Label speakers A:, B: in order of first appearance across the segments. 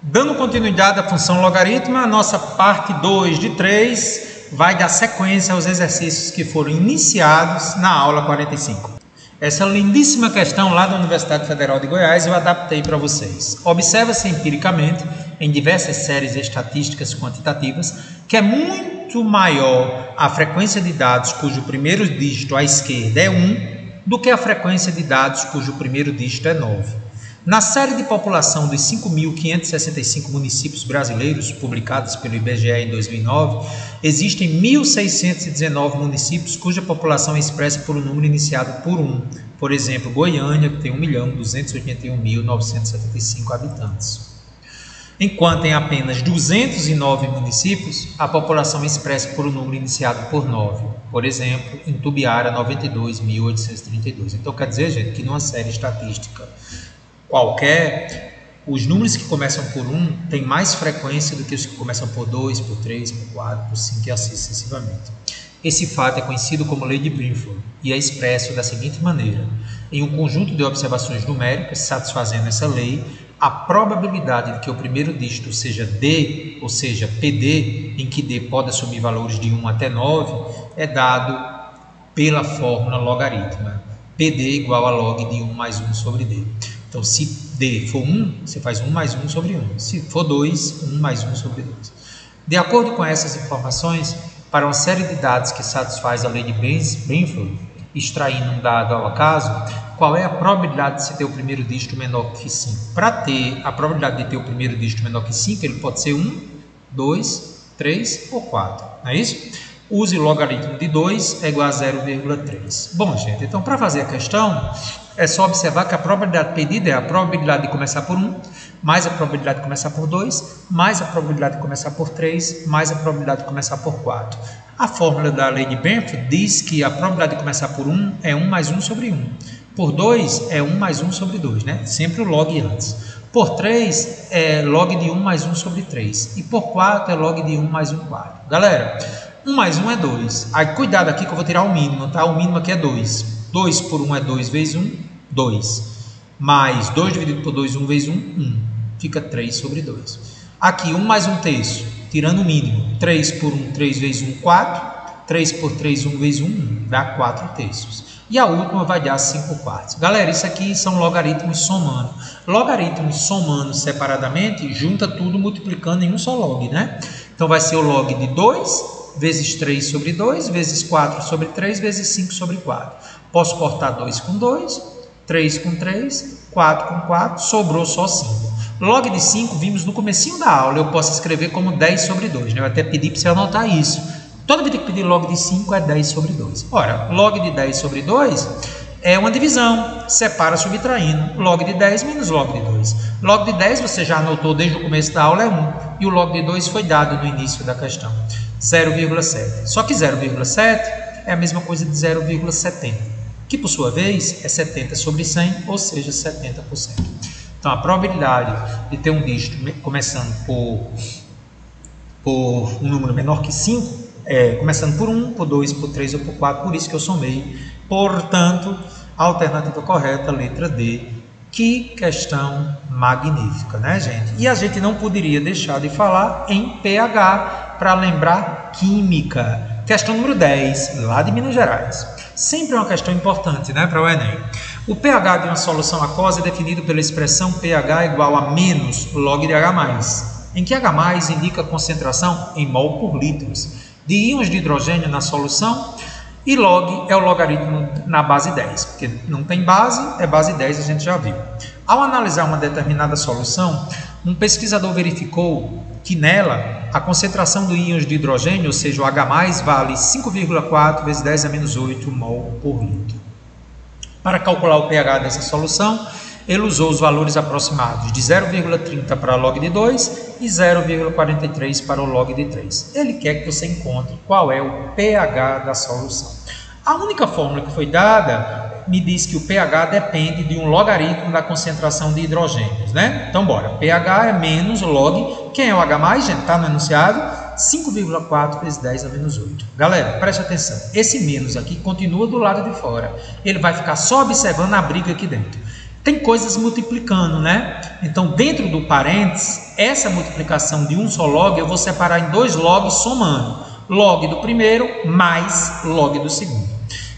A: Dando continuidade à função logaritmo, a nossa parte 2 de 3 vai dar sequência aos exercícios que foram iniciados na aula 45. Essa lindíssima questão lá da Universidade Federal de Goiás eu adaptei para vocês. Observa-se empiricamente, em diversas séries estatísticas quantitativas, que é muito maior a frequência de dados cujo primeiro dígito à esquerda é 1 do que a frequência de dados cujo primeiro dígito é 9. Na série de população dos 5.565 municípios brasileiros, publicados pelo IBGE em 2009, existem 1.619 municípios cuja população é expressa por um número iniciado por 1. Por exemplo, Goiânia, que tem 1.281.975 habitantes. Enquanto em apenas 209 municípios, a população é expressa por um número iniciado por 9. Por exemplo, em Tubiara, 92.832. Então, quer dizer, gente, que numa série estatística qualquer, os números que começam por 1 têm mais frequência do que os que começam por 2, por 3, por 4, por 5 e assim sucessivamente. Esse fato é conhecido como lei de Brinford e é expresso da seguinte maneira: em um conjunto de observações numéricas satisfazendo essa lei, a probabilidade de que o primeiro dígito seja D, ou seja, PD, em que D pode assumir valores de 1 até 9, é dado pela fórmula logarítmica. PD igual a log de 1 mais 1 sobre D. Então, se D for 1, você faz 1 mais 1 sobre 1. Se for 2, 1 mais 1 sobre 2. De acordo com essas informações, para uma série de dados que satisfaz a lei de Brinford, extraindo um dado ao acaso, qual é a probabilidade de se ter o primeiro dígito menor que 5? Para ter a probabilidade de ter o primeiro dígito menor que 5, ele pode ser 1, 2, 3 ou 4. Não é isso? Use o logaritmo de 2 é igual a 0,3. Bom, gente, então para fazer a questão, é só observar que a probabilidade pedida é a probabilidade de começar por 1, mais a probabilidade de começar por 2, mais a probabilidade de começar por 3, mais a probabilidade de começar por 4. A fórmula da lei de Brinford diz que a probabilidade de começar por 1 é 1 mais 1 sobre 1. Por 2 é 1 mais 1 sobre 2, né? Sempre o log antes. Por 3 é log de 1 mais 1 sobre 3. E por 4 é log de 1 mais 1 quarto. Galera, 1 mais 1 é 2. Aí cuidado aqui que eu vou tirar o mínimo, tá? O mínimo aqui é 2. 2 por 1 é 2 vezes 1, 2. Mais 2 dividido por 2, 1 vezes 1, 1. Fica 3 sobre 2. Aqui, 1 mais 1 terço, tirando o mínimo. 3 por 1, 3 vezes 1, 4. 3 por 3, 1 vezes 1, 1. Dá 4 terços. E a última vai dar 5 quartos. Galera, isso aqui são logaritmos somando. Logaritmos somando separadamente, junta tudo multiplicando em um só log, né? Então, vai ser o log de 2 vezes 3 sobre 2, vezes 4 sobre 3, vezes 5 sobre 4. Posso cortar 2 com 2, 3 com 3, 4 com 4, sobrou só 5. Log de 5, vimos no comecinho da aula, eu posso escrever como 10 sobre 2, né? Eu até pedi para você anotar isso. Toda vez que pedir log de 5 é 10 sobre 2. Ora, log de 10 sobre 2 é uma divisão, separa subtraindo. Log de 10 menos log de 2. Log de 10 você já anotou desde o começo da aula é 1, e o log de 2 foi dado no início da questão. 0,7. Só que 0,7 é a mesma coisa de 0,70, que por sua vez é 70 sobre 100, ou seja, 70%. Então a probabilidade de ter um dígito começando por um número menor que 5, começando por 1, por 2, por 3 ou por 4, por isso que eu somei. Portanto, a alternativa correta, letra D. Que questão magnífica, né, gente? E a gente não poderia deixar de falar em pH para lembrar química. Questão número 10, lá de Minas Gerais. Sempre uma questão importante, né, para o Enem. O pH de uma solução aquosa é definido pela expressão pH igual a menos log de H+, em que H+ indica a concentração em mol por litros de íons de hidrogênio na solução, e log é o logaritmo na base 10, porque não tem base, é base 10, a gente já viu. Ao analisar uma determinada solução, um pesquisador verificou que nela a concentração do íons de hidrogênio, ou seja, o H+, vale 5,4 vezes 10 a menos 8 mol por litro. Para calcular o pH dessa solução, ele usou os valores aproximados de 0,30 para log de 2 e 0,43 para o log de 3. Ele quer que você encontre qual é o pH da solução. A única fórmula que foi dada me diz que o pH depende de um logaritmo da concentração de hidrogênios, né? Então, bora. pH é menos log. Quem é o H+, gente? Está no enunciado. 5,4 vezes 10 a menos 8. Galera, preste atenção. Esse menos aqui continua do lado de fora. Ele vai ficar só observando a briga aqui dentro. tem coisas multiplicando, né? Então, dentro do parênteses, essa multiplicação de um só log, eu vou separar em 2 logs somando. Log do primeiro mais log do segundo.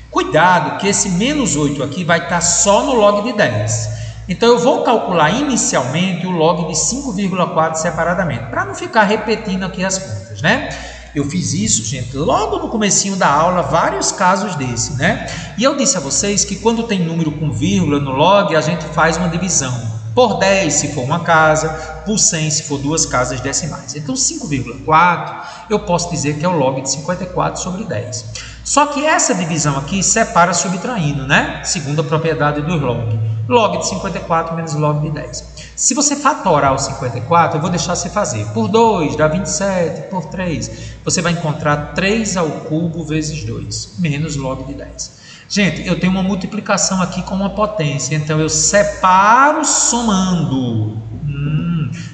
A: Cuidado que esse menos 8 aqui vai estar só no log de 10. Então, eu vou calcular inicialmente o log de 5,4 separadamente, para não ficar repetindo aqui as contas, né? Eu fiz isso, gente, logo no comecinho da aula, vários casos desse, né? E eu disse a vocês que quando tem número com vírgula no log, a gente faz uma divisão. Por 10 se for uma casa, por 100 se for 2 casas decimais. Então 5,4 eu posso dizer que é o log de 54 sobre 10. Só que essa divisão aqui separa subtraindo, né? Segunda propriedade do log. Log de 54 menos log de 10. Se você fatorar o 54, eu vou deixar você fazer. Por 2 dá 27, por 3. Você vai encontrar 3 ao cubo vezes 2, menos log de 10. Gente, eu tenho uma multiplicação aqui com uma potência, então eu separo somando.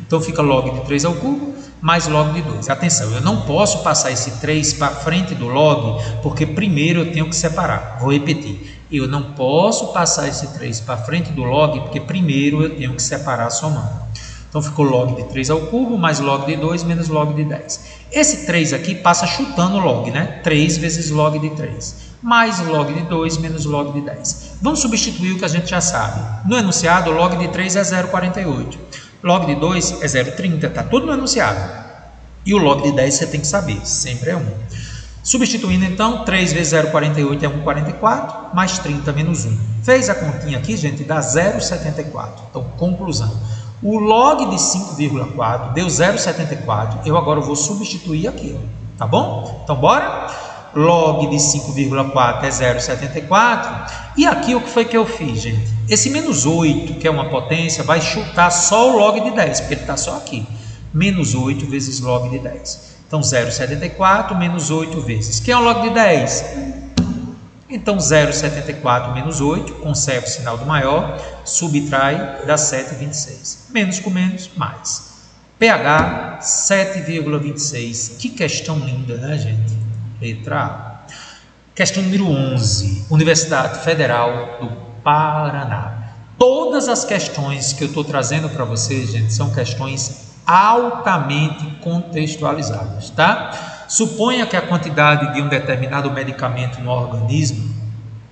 A: Então fica log de 3 ao cubo mais log de 2. Atenção, eu não posso passar esse 3 para frente do log, porque primeiro eu tenho que separar. Vou repetir. Eu não posso passar esse 3 para frente do log, porque primeiro eu tenho que separar somando. Então ficou log de 3 ao cubo mais log de 2 menos log de 10. Esse 3 aqui passa chutando o log, né? 3 vezes log de 3. Mais log de 2 menos log de 10. Vamos substituir o que a gente já sabe. No enunciado, log de 3 é 0,48. Log de 2 é 0,30. Está tudo no enunciado. E o log de 10 você tem que saber. Sempre é 1. Substituindo, então, 3 vezes 0,48 é 1,44, mais 30 menos 1. Fez a continha aqui, gente, dá 0,74. Então, conclusão. O log de 5,4 deu 0,74. Eu agora vou substituir aqui, tá bom? Então, bora? Log de 5,4 é 0,74. E aqui o que foi que eu fiz, gente? Esse menos 8, que é uma potência, vai chutar só o log de 10, porque ele está só aqui. Menos 8 vezes log de 10. Então, 0,74 menos 8 vezes. Quem é o log de 10? Então, 0,74 menos 8, conserva o sinal do maior, subtrai, dá 7,26. Menos com menos, mais. pH, 7,26. Que questão linda, né, gente? Letra A. Questão número 11. Universidade Federal do Paraná. Todas as questões que eu estou trazendo para vocês, gente, são questões altamente contextualizadas, tá? Suponha que a quantidade de um determinado medicamento no organismo,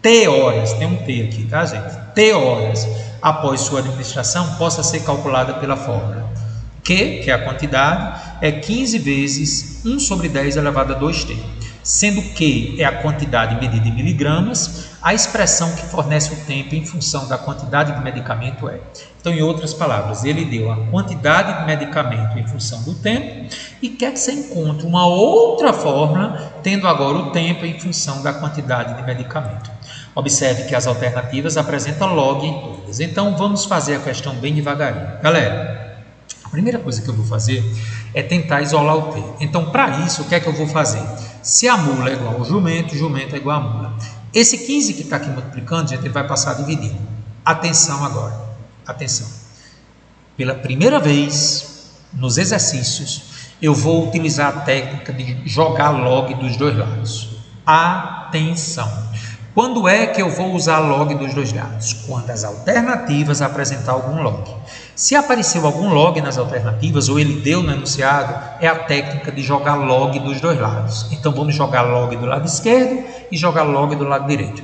A: T horas, tem um T aqui, tá, gente? T horas após sua administração possa ser calculada pela fórmula Q, que é a quantidade, é 15 vezes 1 sobre 10 elevado a 2T. Sendo Q é a quantidade medida em miligramas, a expressão que fornece o tempo em função da quantidade de medicamento é. Então, em outras palavras, ele deu a quantidade de medicamento em função do tempo e quer que você encontre uma outra fórmula, tendo agora o tempo em função da quantidade de medicamento. Observe que as alternativas apresentam log em todas. Então, vamos fazer a questão bem devagarinho. Galera, a primeira coisa que eu vou fazer é tentar isolar o T. Então, para isso, o que é que eu vou fazer? Se a mula é igual ao jumento, jumento é igual a mula. Esse 15 que está aqui multiplicando, gente, ele vai passar dividindo. Atenção agora, atenção. Pela primeira vez nos exercícios, eu vou utilizar a técnica de jogar log dos dois lados. Atenção. Quando é que eu vou usar log dos dois lados? Quando as alternativas apresentar algum log. Se apareceu algum log nas alternativas, ou ele deu no enunciado, é a técnica de jogar log dos dois lados. Então, vamos jogar log do lado esquerdo e jogar log do lado direito.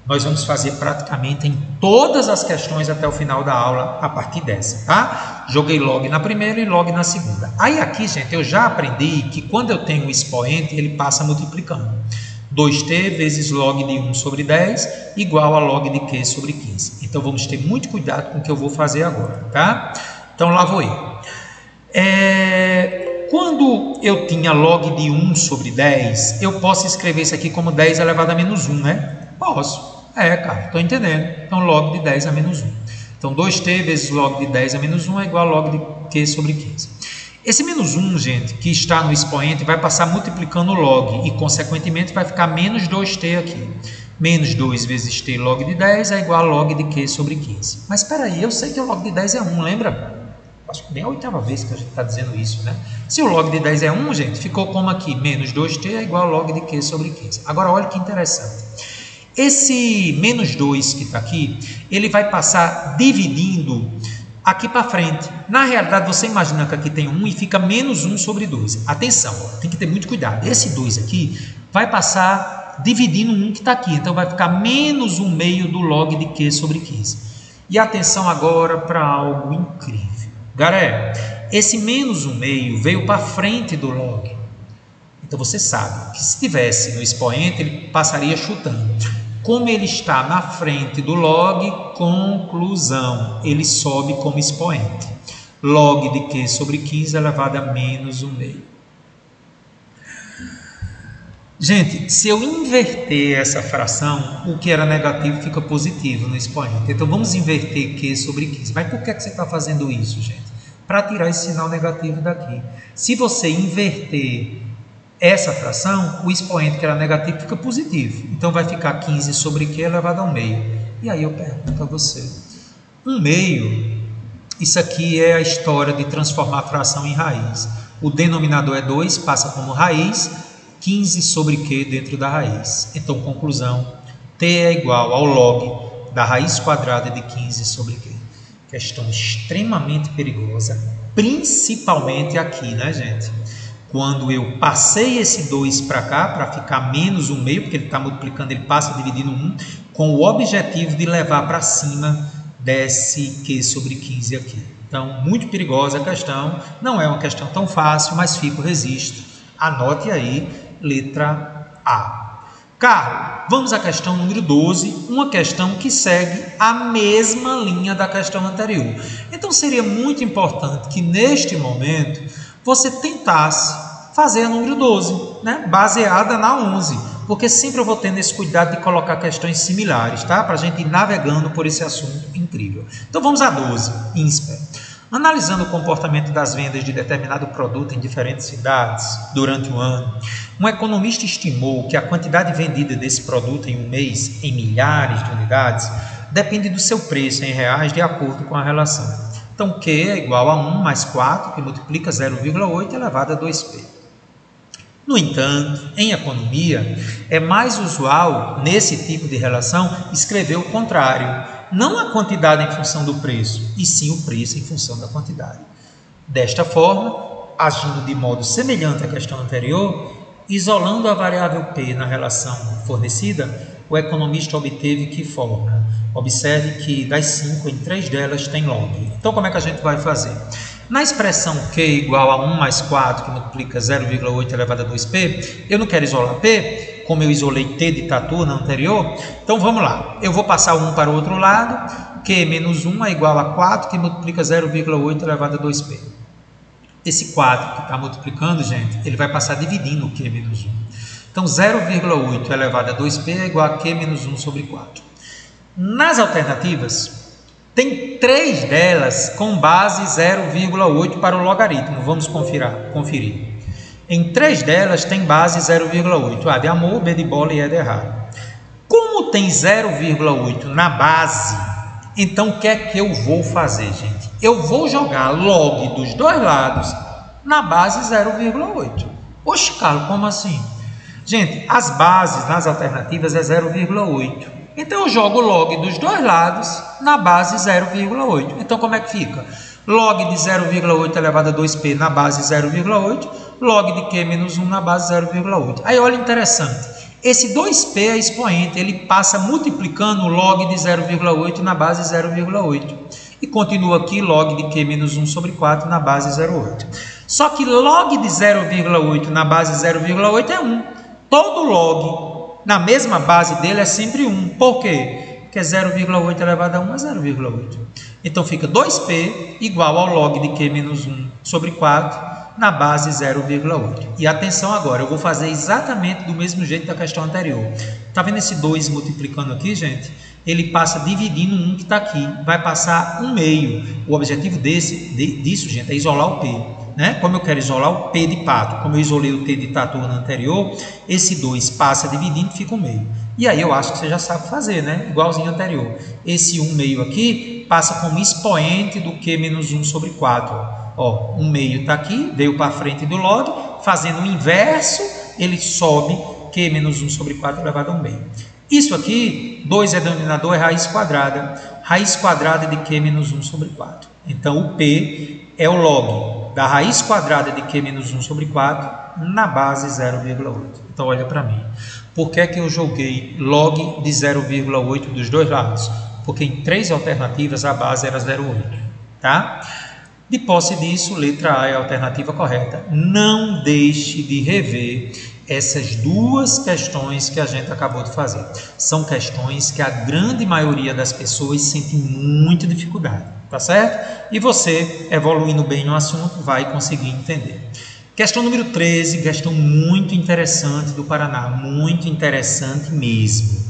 A: Nós vamos fazer praticamente em todas as questões até o final da aula, a partir dessa, tá? Joguei log na primeira e log na segunda. Aí aqui, gente, eu já aprendi que quando eu tenho um expoente, ele passa multiplicando. 2t vezes log de 1 sobre 10 igual a log de q sobre 15. Então, vamos ter muito cuidado com o que eu vou fazer agora, tá? Então, lá vou eu. Quando eu tinha log de 1 sobre 10, eu posso escrever isso aqui como 10 elevado a menos 1, né? Posso. Cara, estou entendendo. Então, log de 10 a menos 1. Então, 2t vezes log de 10 a menos 1 é igual a log de q sobre 15. Esse menos 1, gente, que está no expoente, vai passar multiplicando o log e, consequentemente, vai ficar menos 2t aqui. Menos 2 vezes t log de 10 é igual a log de q sobre 15. Mas espera aí, eu sei que o log de 10 é 1, lembra? Acho que nem a 8ª vez que a gente está dizendo isso, né? Se o log de 10 é 1, gente, ficou como aqui, menos 2t é igual a log de q sobre 15. Agora, olha que interessante. Esse menos 2 que está aqui, ele vai passar dividindo aqui para frente. Na realidade, você imagina que aqui tem 1 e fica menos 1 sobre 12. Atenção, ó, tem que ter muito cuidado. Esse 2 aqui vai passar dividindo 1 que está aqui. Então, vai ficar menos 1 meio do log de Q sobre 15. E atenção agora para algo incrível. Galera, esse menos 1 meio veio para frente do log. Então, você sabe que se tivesse no expoente, ele passaria chutando. Como ele está na frente do log, conclusão, ele sobe como expoente. Log de Q sobre 15 elevado a menos 1 meio. Gente, se eu inverter essa fração, o que era negativo fica positivo no expoente. Então, vamos inverter Q sobre 15. Mas por que você está fazendo isso, gente? Para tirar esse sinal negativo daqui. Se você inverter essa fração, o expoente que era negativo fica positivo. Então, vai ficar 15 sobre Q elevado a 1 meio. E aí eu pergunto a você. 1 meio, isso aqui é a história de transformar a fração em raiz. O denominador é 2, passa como raiz, 15 sobre Q dentro da raiz. Então, conclusão, T é igual ao log da raiz quadrada de 15 sobre Q. Questão extremamente perigosa, principalmente aqui, né, gente? Quando eu passei esse 2 para cá, para ficar menos 1 meio, porque ele está multiplicando, ele passa dividindo 1, com o objetivo de levar para cima desse Q sobre 15 aqui. Então, muito perigosa a questão, não é uma questão tão fácil, mas fica o registro. Anote aí, letra A. Carlos, vamos à questão número 12, uma questão que segue a mesma linha da questão anterior. Então, seria muito importante que, neste momento, você tentasse fazer a número 12, né? Baseada na 11, porque sempre eu vou tendo esse cuidado de colocar questões similares, tá? Para a gente ir navegando por esse assunto incrível. Então, vamos à 12, INSPER. Analisando o comportamento das vendas de determinado produto em diferentes cidades durante o ano, um economista estimou que a quantidade vendida desse produto em um mês, em milhares de unidades, depende do seu preço em reais de acordo com a relação. Então, Q é igual a 1 mais 4, que multiplica 0,8 elevado a 2P. No entanto, em economia, é mais usual, nesse tipo de relação, escrever o contrário. Não a quantidade em função do preço, e sim o preço em função da quantidade. Desta forma, agindo de modo semelhante à questão anterior, isolando a variável P na relação fornecida, o economista obteve que fórmula? Observe que das 5, em 3 delas tem log. Então, como é que a gente vai fazer? Na expressão Q igual a 1 mais 4, que multiplica 0,8 elevado a 2P, eu não quero isolar P, como eu isolei T de tatu na anterior. Então, vamos lá. Eu vou passar 1 para o outro lado. Q menos 1 é igual a 4, que multiplica 0,8 elevado a 2P. Esse 4 que está multiplicando, gente, ele vai passar dividindo o Q menos 1. Então, 0,8 elevado a 2P é igual a Q menos 1 sobre 4. Nas alternativas, tem 3 delas com base 0,8 para o logaritmo. Vamos conferir. Em 3 delas tem base 0,8. A de amor, B de bola e E de errado. Como tem 0,8 na base, então o que é que eu vou fazer, gente? Eu vou jogar log dos dois lados na base 0,8. Oxe, Carlos, como assim? Gente, as bases nas alternativas é 0,8. Então, eu jogo log dos dois lados na base 0,8. Então, como é que fica? Log de 0,8 elevado a 2P na base 0,8, log de Q menos 1 na base 0,8. Aí, olha interessante. Esse 2P é expoente, ele passa multiplicando o log de 0,8 na base 0,8. E continua aqui log de Q menos 1 sobre 4 na base 0,8. Só que log de 0,8 na base 0,8 é 1. Todo log na mesma base dele é sempre 1. Por quê? Porque 0,8 elevado a 1 é 0,8. Então, fica 2P igual ao log de Q menos 1 sobre 4 na base 0,8. E atenção agora, eu vou fazer exatamente do mesmo jeito da questão anterior. Está vendo esse 2 multiplicando aqui, gente? Ele passa dividindo 1 que está aqui. Vai passar 1 meio. O objetivo disso, gente, é isolar o P. Né? Como eu quero isolar o P de pato, como eu isolei o T de tatu no anterior, esse 2 passa dividindo e fica 1 meio. E aí eu acho que você já sabe fazer, né? Igualzinho ao anterior. Esse 1 meio aqui passa como expoente do Q menos 1 sobre 4. Ó, 1 meio está aqui, veio para frente do log, fazendo o inverso, ele sobe Q menos 1 sobre 4 elevado a 1 meio. Isso aqui, 2 é denominador, é raiz quadrada. Raiz quadrada de Q menos 1 sobre 4. Então, o P é o log da raiz quadrada de Q menos 1 sobre 4 na base 0,8. Então, olha para mim. Por que é que eu joguei log de 0,8 dos dois lados? Porque em 3 alternativas a base era 0,8. Tá? De posse disso, letra A é a alternativa correta. Não deixe de rever essas duas questões que a gente acabou de fazer. São questões que a grande maioria das pessoas sente muita dificuldade, tá certo? E você, evoluindo bem no assunto, vai conseguir entender. Questão número 13, questão muito interessante do Paraná, muito interessante mesmo.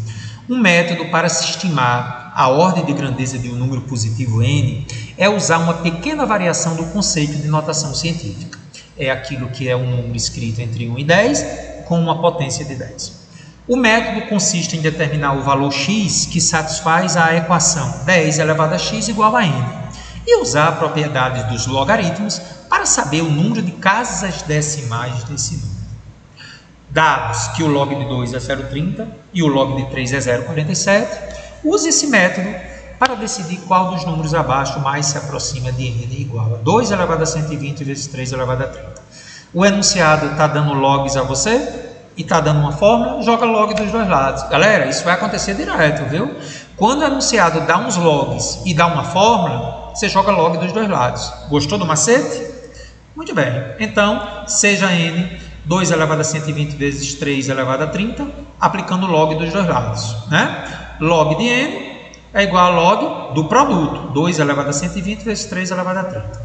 A: Um método para se estimar a ordem de grandeza de um número positivo n é usar uma pequena variação do conceito de notação científica. É aquilo que é um número escrito entre 1 e 10 com uma potência de 10. O método consiste em determinar o valor x que satisfaz a equação 10 elevado a x igual a n e usar propriedades dos logaritmos para saber o número de casas decimais desse número. Dados que o log de 2 é 0,30 e o log de 3 é 0,47, use esse método para decidir qual dos números abaixo mais se aproxima de n igual a 2 elevado a 120 vezes 3 elevado a 30. O enunciado está dando logs a você e está dando uma fórmula, joga log dos dois lados. Galera, isso vai acontecer direto, viu? Quando o enunciado dá uns logs e dá uma fórmula, você joga log dos dois lados. Gostou do macete? Muito bem. Então, seja n 2 elevado a 120 vezes 3 elevado a 30, aplicando log dos dois lados, né? Log de n é igual a log do produto, 2 elevado a 120 vezes 3 elevado a 30.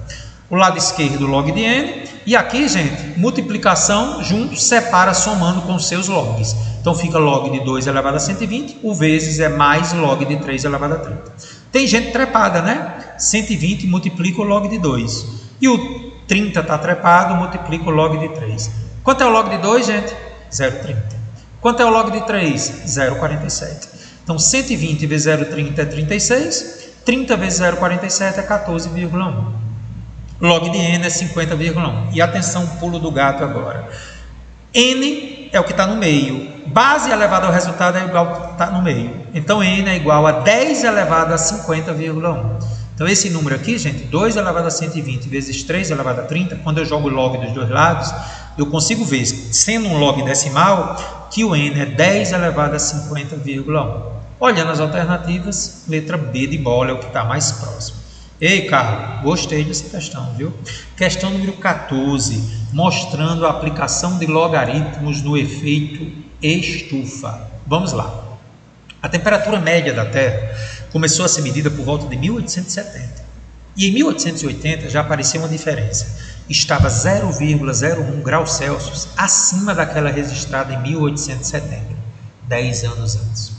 A: O lado esquerdo, log de n, e aqui, gente, multiplicação junto, separa somando com os seus logs. Então, fica log de 2 elevado a 120, o vezes é mais log de 3 elevado a 30. Tem gente trepada, né? 120 multiplica o log de 2. E o 30 está trepado, multiplica o log de 3. Quanto é o log de 2, gente? 0,30. Quanto é o log de 3? 0,47. Então, 120 vezes 0,30 é 36. 30 vezes 0,47 é 14,1. Log de n é 50,1. E atenção, pulo do gato agora. N é o que está no meio. Base elevada ao resultado é igual ao que está no meio. Então, n é igual a 10 elevado a 50,1. Então, esse número aqui, gente, 2 elevado a 120 vezes 3 elevado a 30, quando eu jogo log dos dois lados, eu consigo ver, sendo um log decimal, que o n é 10 elevado a 50,1. Olhando as alternativas, letra B de bola é o que está mais próximo. Ei, Carlos, gostei dessa questão, viu? Questão número 14, mostrando a aplicação de logaritmos no efeito estufa. Vamos lá. A temperatura média da Terra começou a ser medida por volta de 1870. E em 1880 já apareceu uma diferença. Estava 0,01 graus Celsius acima daquela registrada em 1870, 10 anos antes.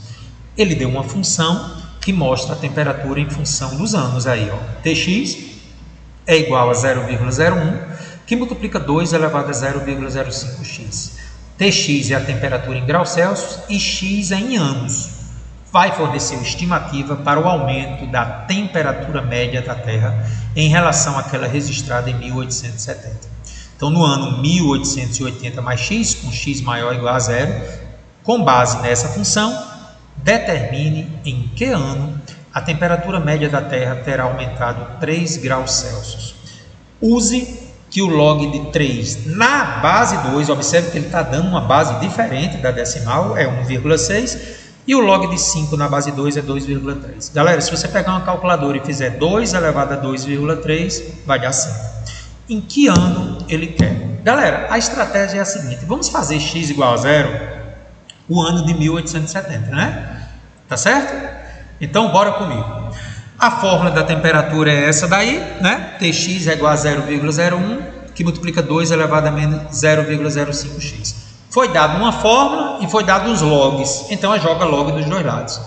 A: Ele deu uma função que mostra a temperatura em função dos anos aí, ó. Tx é igual a 0,01, que multiplica 2 elevado a 0,05x. Tx é a temperatura em graus Celsius e x é em anos. Vai fornecer uma estimativa para o aumento da temperatura média da Terra em relação àquela registrada em 1870. Então, no ano 1880 mais x, com x maior ou igual a zero, com base nessa função, determine em que ano a temperatura média da Terra terá aumentado 3 graus Celsius. Use que o log de 3 na base 2, observe que ele está dando uma base diferente da decimal, é 1,6, e o log de 5 na base 2 é 2,3. Galera, se você pegar uma calculadora e fizer 2 elevado a 2,3, vai dar 5. Em que ano ele quer? Galera, a estratégia é a seguinte, vamos fazer x igual a zero, o ano de 1870, né? Tá certo? Então, bora comigo. A fórmula da temperatura é essa daí, né? Tx é igual a 0,01, que multiplica 2 elevado a menos 0,05x. Foi dado uma fórmula e foi dado os logs. Então, joga log dos dois lados.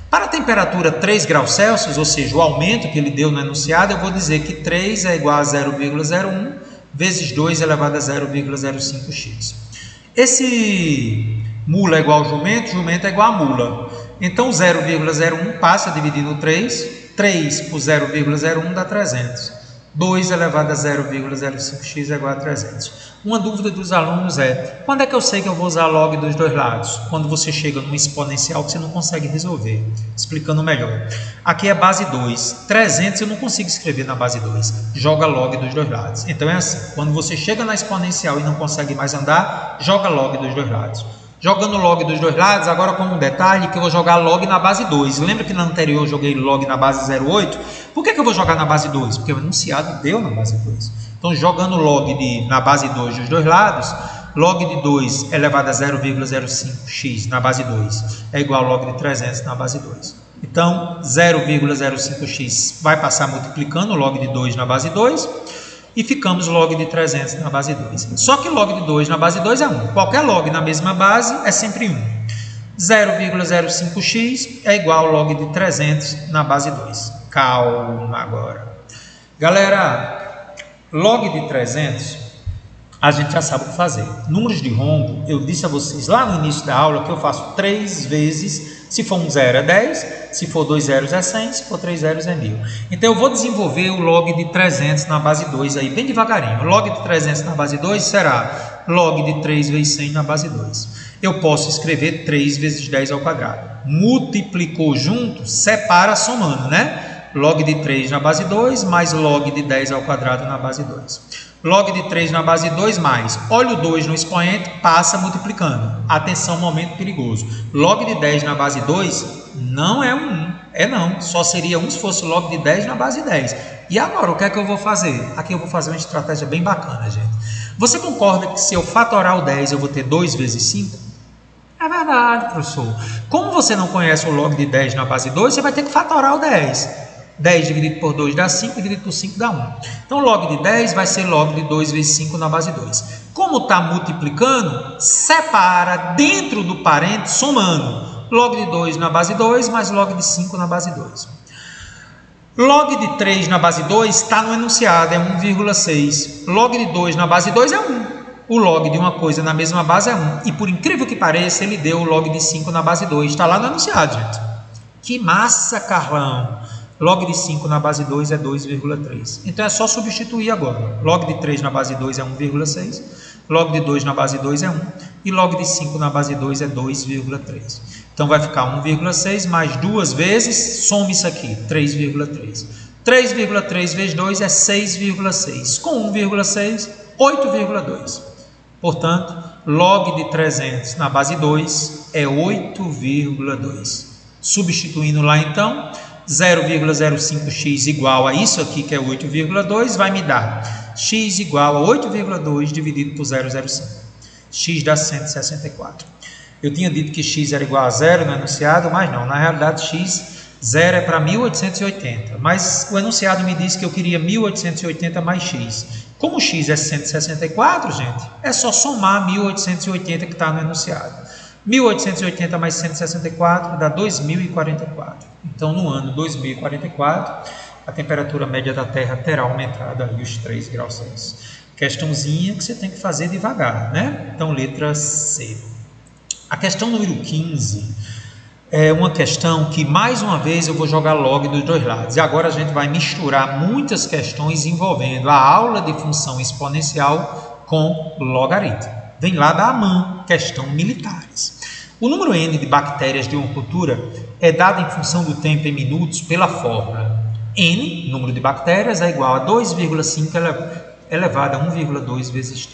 A: Para a temperatura 3 graus Celsius, ou seja, o aumento que ele deu no enunciado, eu vou dizer que 3 é igual a 0,01 vezes 2 elevado a 0,05x. Esse mula é igual ao jumento, jumento é igual a mula. Então, 0,01 passa a dividir no 3. 3 por 0,01 dá 300. 2 elevado a 0,05x é igual a 300. Uma dúvida dos alunos é: quando é que eu sei que eu vou usar log dos dois lados? Quando você chega numa exponencial que você não consegue resolver. Explicando melhor. Aqui é base 2. 300 eu não consigo escrever na base 2. Joga log dos dois lados. Então é assim: quando você chega na exponencial e não consegue mais andar, joga log dos dois lados. Jogando log dos dois lados, agora como um detalhe, que eu vou jogar log na base 2. Lembra que na anterior eu joguei log na base 0,8? Por que eu vou jogar na base 2? Porque o enunciado deu na base 2. Então, jogando log na base 2 dos dois lados, log de 2 elevado a 0,05x na base 2 é igual a log de 300 na base 2. Então, 0,05x vai passar multiplicando log de 2 na base 2 e ficamos log de 300 na base 2. Só que log de 2 na base 2 é 1. Qualquer log na mesma base é sempre 1. 0,05x é igual ao log de 300 na base 2. Calma agora. Galera, log de 300, a gente já sabe o que fazer. Números de rombo, eu disse a vocês lá no início da aula que eu faço 3 vezes. Se for um 0 é 10, se for 2 zeros é 100, se for 3 zeros é 1000. Então eu vou desenvolver o log de 300 na base 2 aí, bem devagarinho. O log de 300 na base 2 será log de 3 vezes 100 na base 2. Eu posso escrever 3 vezes 10 ao quadrado. Multiplicou junto, separa somando, né? Log de 3 na base 2 mais log de 10 ao quadrado na base 2. Log de 3 na base 2 mais, olha o 2 no expoente, passa multiplicando. Atenção, momento perigoso. Log de 10 na base 2 não é um 1. É não, só seria 1 se fosse log de 10 na base 10. E agora, o que é que eu vou fazer? Aqui eu vou fazer uma estratégia bem bacana, gente. Você concorda que se eu fatorar o 10, eu vou ter 2 vezes 5? É verdade, professor. Como você não conhece o log de 10 na base 2, você vai ter que fatorar o 10. 10 dividido por 2 dá 5, dividido por 5 dá 1. Então, log de 10 vai ser log de 2 vezes 5 na base 2. Como está multiplicando, separa dentro do parente, somando. Log de 2 na base 2 mais log de 5 na base 2. Log de 3 na base 2 está no enunciado, é 1,6. Log de 2 na base 2 é 1. O log de uma coisa na mesma base é 1. E por incrível que pareça, ele deu o log de 5 na base 2. Está lá no enunciado, gente. Que massa, Carlão! Log de 5 na base 2 é 2,3. Então é só substituir agora. Log de 3 na base 2 é 1,6. Log de 2 na base 2 é 1. E log de 5 na base 2 é 2,3. Então vai ficar 1,6 mais 2 vezes, soma isso aqui, 3,3. 3,3 vezes 2 é 6,6. Com 1,6, 8,2. Portanto, log de 300 na base 2 é 8,2. Substituindo lá então, 0,05x igual a isso aqui, que é 8,2, vai me dar x igual a 8,2 dividido por 0,05. X dá 164. Eu tinha dito que x era igual a 0 no enunciado, mas não. Na realidade, x, 0 é para 1880. Mas o enunciado me disse que eu queria 1880 mais x. Como x é 164, gente, é só somar 1880 que está no enunciado. 1880 mais 164 dá 2044. Então, no ano 2044, a temperatura média da Terra terá aumentado aí os 3 graus Celsius. Questãozinha que você tem que fazer devagar, né? Então, letra C. A questão número 15 é uma questão que, mais uma vez, eu vou jogar log dos dois lados. E agora a gente vai misturar muitas questões envolvendo a aula de função exponencial com logaritmo. Vem lá da AMAN, questão militares. O número n de bactérias de uma cultura é dado em função do tempo em minutos pela fórmula n, número de bactérias, é igual a 2,5 elevado a 1,2 vezes t.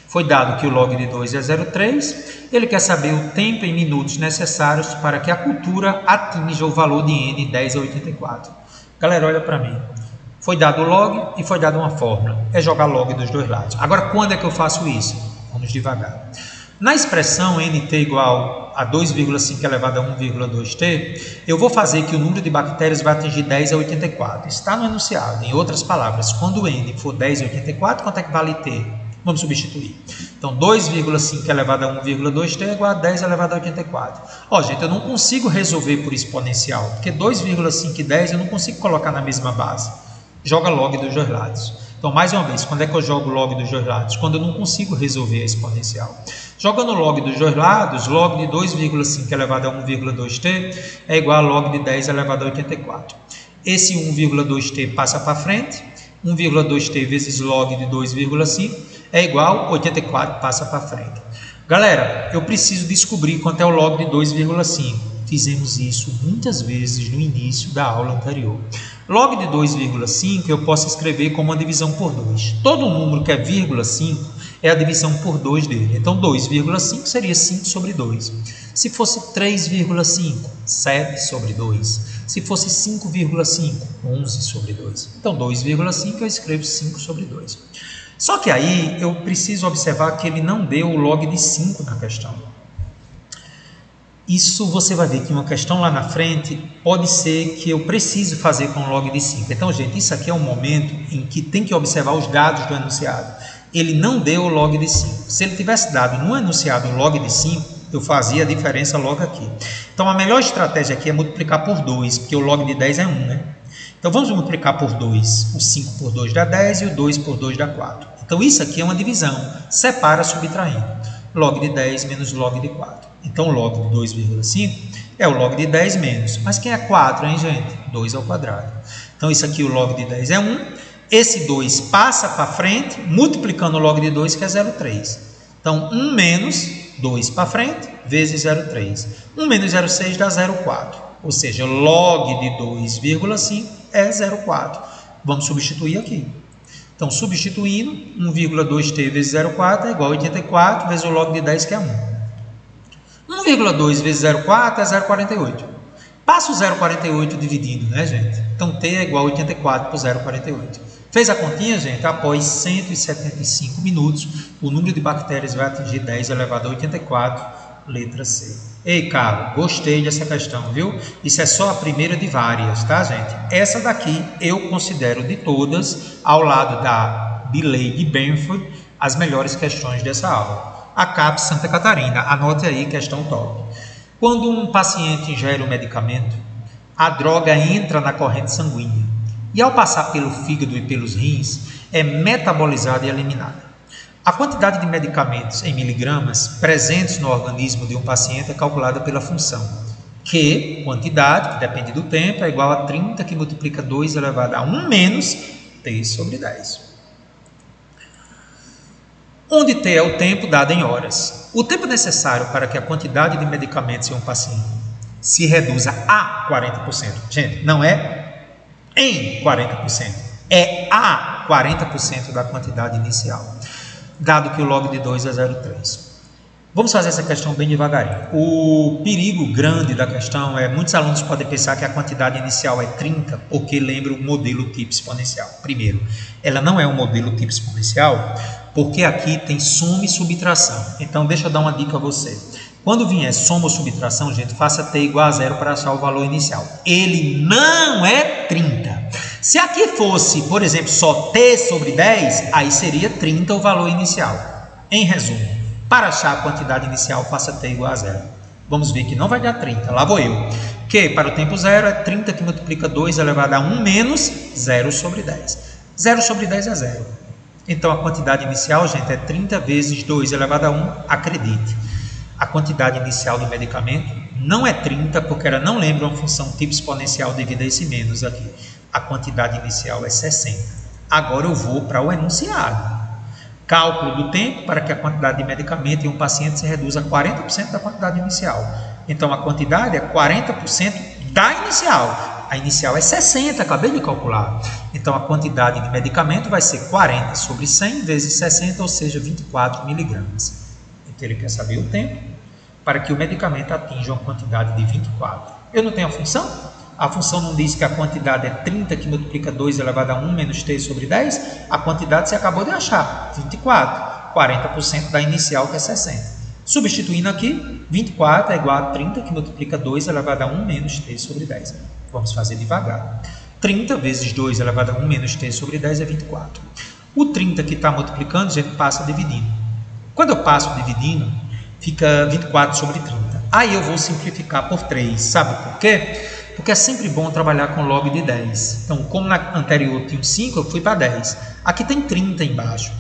A: Foi dado que o log de 2 é 0,3, ele quer saber o tempo em minutos necessários para que a cultura atinja o valor de n 10 a 84. Galera, olha para mim. Foi dado o log e foi dada uma fórmula. É jogar log dos dois lados. Agora, quando é que eu faço isso? Vamos devagar. Na expressão nt igual a 2,5 elevado a 1,2t, eu vou fazer que o número de bactérias vai atingir 10 a 84. Está no enunciado. Em outras palavras, quando n for 10 a 84, quanto é que vale t? Vamos substituir. Então, 2,5 elevado a 1,2t é igual a 10 elevado a 84. Ó, gente, eu não consigo resolver por exponencial, porque 2,5 e 10 eu não consigo colocar na mesma base. Joga log dos dois lados. Então, mais uma vez, quando é que eu jogo log dos dois lados? Quando eu não consigo resolver a exponencial. Jogando log dos dois lados, log de 2,5 elevado a 1,2t é igual a log de 10 elevado a 84. Esse 1,2t passa para frente 1,2t vezes log de 2,5 é igual a 84, passa para frente. Galera, eu preciso descobrir quanto é o log de 2,5. Fizemos isso muitas vezes no início da aula anterior. Log de 2,5 eu posso escrever como uma divisão por 2. Todo número que é vírgula 5 é a divisão por 2 dele. Então 2,5 seria 5 sobre 2. Se fosse 3,5, 7 sobre 2. Se fosse 5,5, 11 sobre 2. Então 2,5 eu escrevo 5 sobre 2. Só que aí eu preciso observar que ele não deu o log de 5 na questão. Isso você vai ver que uma questão lá na frente pode ser que eu precise fazer com log de 5. Então, gente, isso aqui é um momento em que tem que observar os dados do enunciado. Ele não deu o log de 5. Se ele tivesse dado no enunciado o log de 5, eu fazia a diferença logo aqui. Então, a melhor estratégia aqui é multiplicar por 2, porque o log de 10 é 1, né? Então, vamos multiplicar por 2. O 5 por 2 dá 10 e o 2 por 2 dá 4. Então, isso aqui é uma divisão. Separa subtraindo. Log de 10 menos log de 4. Então, o log de 2,5 é o log de 10 menos. Mas quem é 4, hein, gente? 2 ao quadrado. Então, isso aqui, o log de 10 é 1. Esse 2 passa para frente, multiplicando o log de 2, que é 0,3. Então, 1 menos 2 para frente, vezes 0,3. 1 menos 0,6 dá 0,4. Ou seja, log de 2,5 é 0,4. Vamos substituir aqui. Então, substituindo, 1,2t vezes 0,4 é igual a 84 vezes o log de 10, que é 1. 1,2 vezes 0,4 é 0,48. Passa o 0,48 dividindo, né, gente? Então, t é igual a 84 por 0,48. Fez a continha, gente? Após 175 minutos, o número de bactérias vai atingir 10 elevado a 84, letra C. Ei, Carlos, gostei dessa questão, viu? Isso é só a primeira de várias, tá, gente? Essa daqui eu considero de todas, ao lado da Biley de Benford, as melhores questões dessa aula. A CAP Santa Catarina, anote aí, questão top. Quando um paciente ingere um medicamento, a droga entra na corrente sanguínea e, ao passar pelo fígado e pelos rins, é metabolizada e eliminada. A quantidade de medicamentos em miligramas presentes no organismo de um paciente é calculada pela função Q, quantidade, que depende do tempo, é igual a 30, que multiplica 2 elevado a 1 menos t sobre 10. Onde t é o tempo dado em horas. O tempo necessário para que a quantidade de medicamentos em um paciente se reduza a 40%. Gente, não é em 40%, é a 40% da quantidade inicial, dado que o log de 2 é 0,3. Vamos fazer essa questão bem devagarinho. O perigo grande da questão é, muitos alunos podem pensar que a quantidade inicial é 30, porque lembra o modelo tipo exponencial. Primeiro, ela não é um modelo tipo exponencial, porque aqui tem soma e subtração. Então, deixa eu dar uma dica a você. Quando vier soma ou subtração, gente, faça t igual a 0 para achar o valor inicial. Ele não é 30. Se aqui fosse, por exemplo, só t sobre 10, aí seria 30 o valor inicial. Em resumo, para achar a quantidade inicial, faça t igual a 0. Vamos ver que não vai dar 30, lá vou eu. Que para o tempo 0 é 30 que multiplica 2 elevado a 1 menos 0 sobre 10. 0 sobre 10 é 0. Então, a quantidade inicial, gente, é 30 vezes 2 elevado a 1, acredite. A quantidade inicial do medicamento não é 30, porque ela não lembra uma função tipo exponencial devido a esse menos aqui. A quantidade inicial é 60. Agora eu vou para o enunciado. Cálculo do tempo para que a quantidade de medicamento em um paciente se reduza a 40% da quantidade inicial. Então, a quantidade é 40% da inicial. A inicial é 60, acabei de calcular. Então, a quantidade de medicamento vai ser 40 sobre 100 vezes 60, ou seja, 24 miligramas. Então, ele quer saber o tempo para que o medicamento atinja uma quantidade de 24. Eu não tenho a função? A função não diz que a quantidade é 30 que multiplica 2 elevado a 1 menos t sobre 10? A quantidade você acabou de achar, 24. 40% da inicial, que é 60. Substituindo aqui, 24 é igual a 30 que multiplica 2 elevado a 1 menos t sobre 10. Vamos fazer devagar. 30 vezes 2 elevado a 1 menos t sobre 10 é 24. O 30 que está multiplicando, a gente passa dividindo. Quando eu passo dividindo, fica 24 sobre 30. Aí eu vou simplificar por 3. Sabe por quê? Porque é sempre bom trabalhar com log de 10. Então, como na anterior tinha 5, eu fui para 10. Aqui tem 30 embaixo.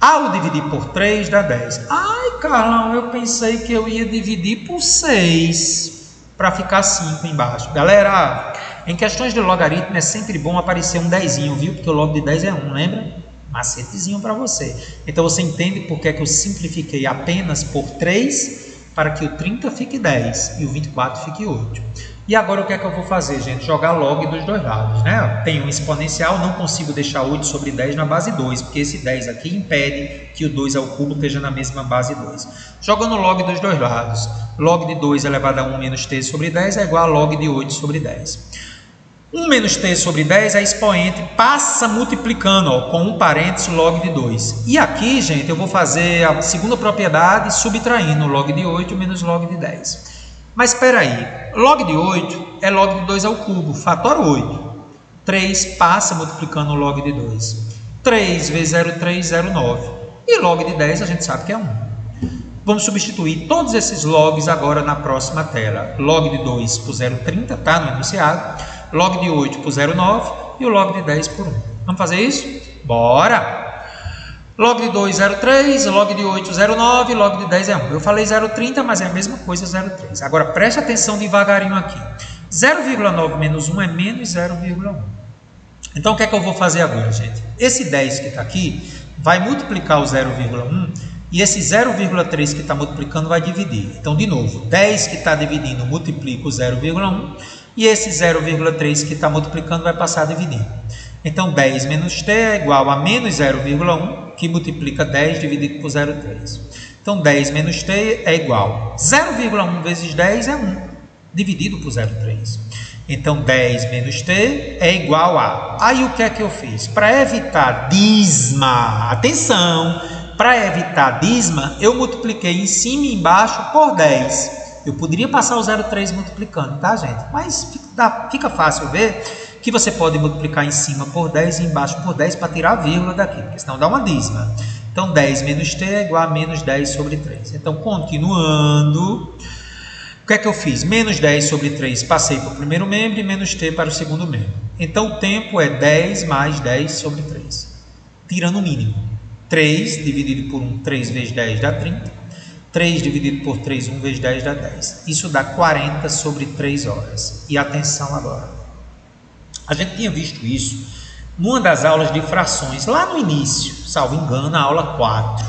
A: Ao dividir por 3, dá 10. Ai, Carlão, eu pensei que eu ia dividir por 6 para ficar 5 embaixo. Galera, Em questões de logaritmo é sempre bom aparecer um 10zinho, viu? Porque o log de 10 é 1, lembra? Macetezinho para você. Então você entende por que eu simplifiquei apenas por 3 para que o 30 fique 10 e o 24 fique 8. E agora o que é que eu vou fazer, gente? Jogar log dos dois lados, né? Tem um exponencial, não consigo deixar 8 sobre 10 na base 2, porque esse 10 aqui impede que o 2 ao cubo esteja na mesma base 2. Jogando log dos dois lados, log de 2 elevado a 1 menos t sobre 10 é igual a log de 8 sobre 10. 1 menos t sobre 10, a expoente passa multiplicando ó, com um parênteses log de 2. E aqui, gente, eu vou fazer a segunda propriedade subtraindo log de 8 menos log de 10. Mas espera aí, log de 8 é log de 2 ao cubo, fator 8. 3 passa multiplicando log de 2. 3 vezes 0,3, 0,9. E log de 10 a gente sabe que é 1. Vamos substituir todos esses logs agora na próxima tela. Log de 2 por 0,30, tá? No enunciado. Log de 8 por 0,9 e o log de 10 por 1. Vamos fazer isso? Bora! Log de 2, 0,3, log de 8, 0,9, log de 10 é 1. Eu falei 0,30, mas é a mesma coisa, 0,3. Agora, preste atenção devagarinho aqui. 0,9 menos 1 é menos 0,1. Então, o que é que eu vou fazer agora, gente? Esse 10 que está aqui vai multiplicar o 0,1 e esse 0,3 que está multiplicando vai dividir. Então, de novo, 10 que está dividindo multiplica o 0,1 e esse 0,3 que está multiplicando vai passar a dividir. Então, 10 menos t é igual a menos 0,1, que multiplica 10 dividido por 0,3. Então, 10 menos t é igual a 0,1 vezes 10 é 1, dividido por 0,3. Então, 10 menos t é igual a... Aí, o que é que eu fiz? Para evitar dízima, atenção, para evitar dízima, eu multipliquei em cima e embaixo por 10. Eu poderia passar o 0,3 multiplicando, tá, gente? Mas fica fácil ver que você pode multiplicar em cima por 10 e embaixo por 10 para tirar a vírgula daqui, porque senão dá uma dízima. Então, 10 menos t é igual a menos 10 sobre 3. Então, continuando, o que é que eu fiz? Menos 10 sobre 3 passei para o primeiro membro e menos t para o segundo membro. Então, o tempo é 10 mais 10 sobre 3, tirando o mínimo. 3 dividido por 1, 3 vezes 10 dá 30. 3 dividido por 3, 1 vezes 10 dá 10. Isso dá 40 sobre 3 horas. E atenção agora. A gente tinha visto isso numa das aulas de frações, lá no início, salvo engano, na aula 4.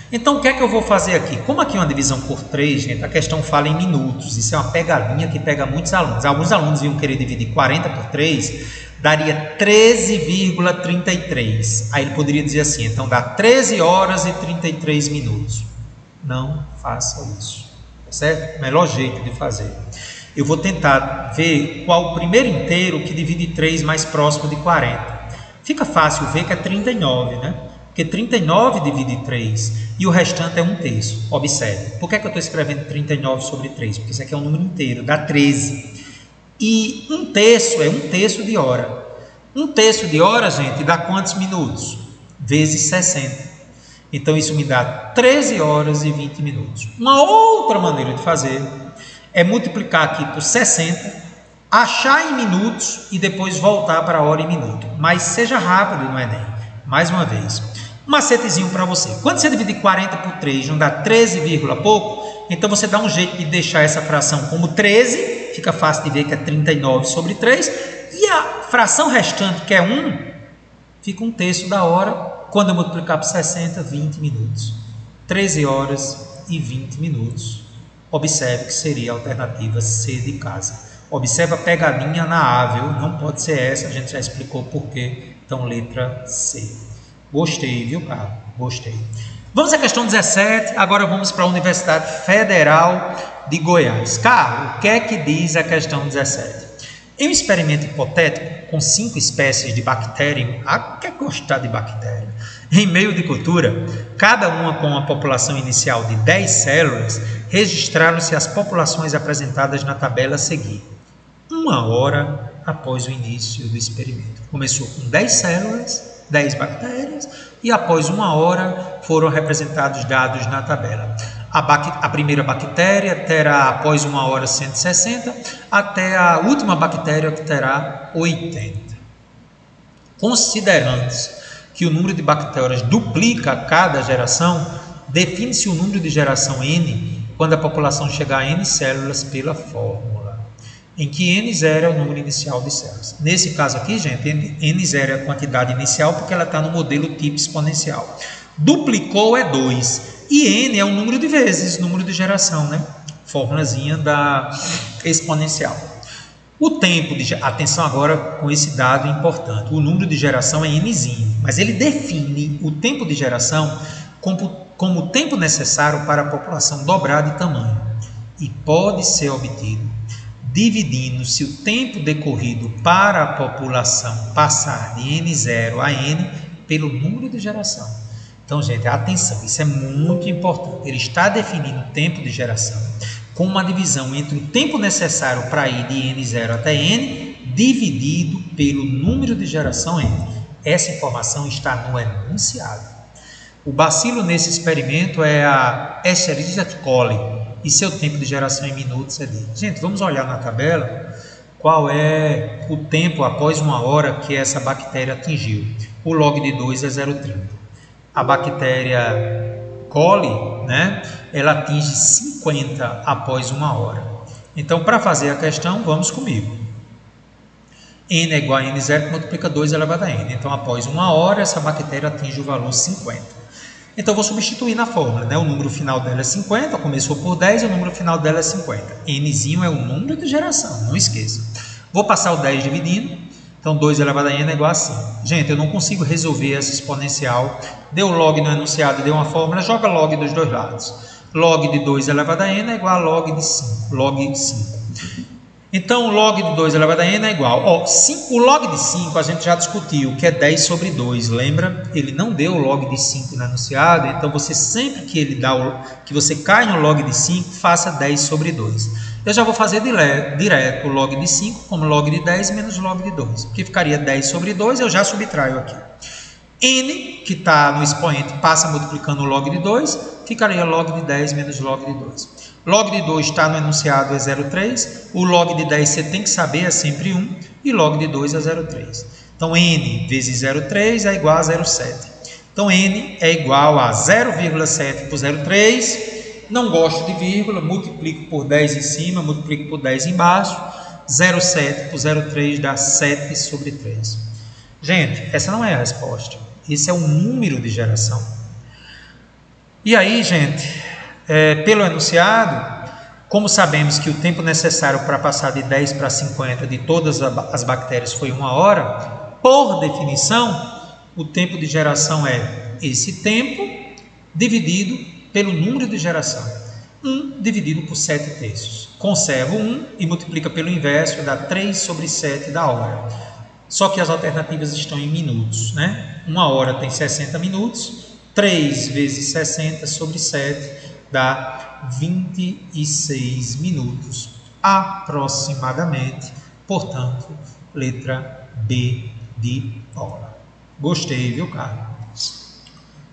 A: Então, o que é que eu vou fazer aqui? Como aqui é uma divisão por 3, gente, a questão fala em minutos. Isso é uma pegadinha que pega muitos alunos. Alguns alunos iam querer dividir 40 por 3, daria 13,33. Aí ele poderia dizer assim, então dá 13 horas e 33 minutos. Não faça isso, certo? Melhor jeito de fazer. Eu vou tentar ver qual o primeiro inteiro que divide 3 mais próximo de 40. Fica fácil ver que é 39, né? Porque 39 divide 3 e o restante é 1/3. Observe. Por que é que eu estou escrevendo 39 sobre 3? Porque isso aqui é um número inteiro, dá 13. E 1/3 é 1/3 de hora. 1/3 de hora, gente, dá quantos minutos? Vezes 60. Então, isso me dá 13 horas e 20 minutos. Uma outra maneira de fazer é multiplicar aqui por 60, achar em minutos e depois voltar para a hora e minuto. Mas seja rápido no Enem. Mais uma vez. Um macetezinho para você. Quando você dividir 40 por 3, não dá 13, pouco? Então, você dá um jeito de deixar essa fração como 13. Fica fácil de ver que é 39 sobre 3. E a fração restante, que é 1, fica 1/3 da hora. Quando eu multiplicar por 60, 20 minutos. 13 horas e 20 minutos. Observe que seria a alternativa C de casa. Observe a pegadinha na A, viu? Não pode ser essa, a gente já explicou por quê. Então, letra C. Gostei, viu, Carlos? Gostei. Vamos à questão 17. Agora vamos para a Universidade Federal de Goiás. Carlos, o que é que diz a questão 17? Em um experimento hipotético, com 5 espécies de bactéria, quer gostar de bactéria, em meio de cultura, cada uma com uma população inicial de 10 células, registraram-se as populações apresentadas na tabela a seguir, 1 hora após o início do experimento. Começou com 10 células, 10 bactérias, e após 1 hora foram representados dados na tabela. A primeira bactéria terá, após 1 hora, 160, até a última bactéria, que terá 80. Considerando-se que o número de bactérias duplica a cada geração, define-se o número de geração N quando a população chegar a N células pela fórmula. em que n0 é o número inicial de células. Nesse caso aqui, gente, n0 é a quantidade inicial porque ela está no modelo tipo exponencial. Duplicou é 2. E n é o número de vezes, número de geração, né? Formulazinha da exponencial. O tempo de... Atenção agora com esse dado importante. O número de geração é nzinho, mas ele define o tempo de geração como o tempo necessário para a população dobrar de tamanho. E pode ser obtido dividindo-se o tempo decorrido para a população passar de n0 a n pelo número de geração. Então, gente, atenção, isso é muito importante. Ele está definindo o tempo de geração com uma divisão entre o tempo necessário para ir de n0 até n dividido pelo número de geração n. Essa informação está no enunciado. O bacilo nesse experimento é a Escherichia coli e seu tempo de geração em minutos é de... Gente, vamos olhar na tabela qual é o tempo após 1 hora que essa bactéria atingiu. O log de 2 é 0,30. A bactéria coli, né, ela atinge 50 após 1 hora. Então, para fazer a questão, vamos comigo. N é igual a n0 que multiplica 2 elevado a n. Então, após 1 hora, essa bactéria atinge o valor 50. Então, eu vou substituir na fórmula, né? O número final dela é 50, começou por 10, o número final dela é 50. Nzinho é o número de geração, não esqueça. Vou passar o 10 dividindo, então 2 elevado a n é igual a 5. Gente, eu não consigo resolver essa exponencial. Deu log no enunciado, deu uma fórmula, joga log dos dois lados. Log de 2 elevado a n é igual a log de 5, log de 5. Então, o log de 2 elevado a n é igual. O log de 5 a gente já discutiu, que é 10 sobre 2. Lembra? Ele não deu o log de 5 no enunciado, então você sempre que ele dá que você cai no log de 5, faça 10 sobre 2. Eu já vou fazer direto o log de 5 como log de 10 menos log de 2, que ficaria 10 sobre 2, eu já subtraio aqui. N, que está no expoente, passa multiplicando o log de 2, ficaria log de 10 menos log de 2. Log de 2 está no enunciado, é 0,3. O log de 10 você tem que saber, é sempre 1. E log de 2 é 0,3. Então, n vezes 0,3 é igual a 0,7. Então, n é igual a 0,7 por 0,3. Não gosto de vírgula, multiplico por 10 em cima, multiplico por 10 embaixo. 0,7 por 0,3 dá 7 sobre 3. Gente, essa não é a resposta. Esse é o número de geração. E aí, gente... pelo enunciado, como sabemos que o tempo necessário para passar de 10 para 50 de todas as bactérias foi 1 hora, por definição, o tempo de geração é esse tempo dividido pelo número de geração. 1 dividido por 7 terços. Conservo 1 e multiplica pelo inverso, dá 3 sobre 7 da hora. Só que as alternativas estão em minutos, né? 1 hora tem 60 minutos, 3 vezes 60 sobre 7 dá 26 minutos aproximadamente, portanto, letra B de bola. Gostei, viu, Carlos?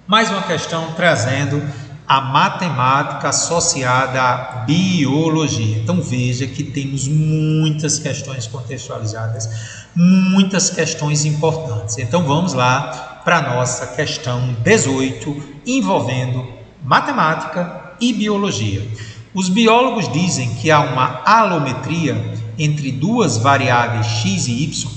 A: Mais uma questão trazendo a matemática associada à biologia. Então veja que temos muitas questões contextualizadas, muitas questões importantes. Então vamos lá para a nossa questão 18, envolvendo matemática e biologia. Os biólogos dizem que há uma alometria entre duas variáveis x e y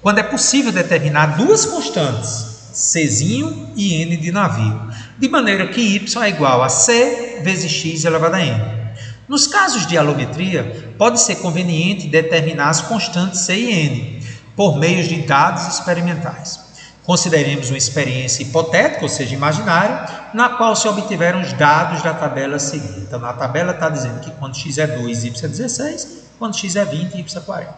A: quando é possível determinar duas constantes, Czinho e n de navio, de maneira que y é igual a c vezes x elevado a n. Nos casos de alometria, pode ser conveniente determinar as constantes c e n por meio de dados experimentais. Consideremos uma experiência hipotética, ou seja, imaginária, na qual se obtiveram os dados da tabela a seguir. Então, na tabela está dizendo que quando x é 2, y é 16, quando x é 20, y é 40.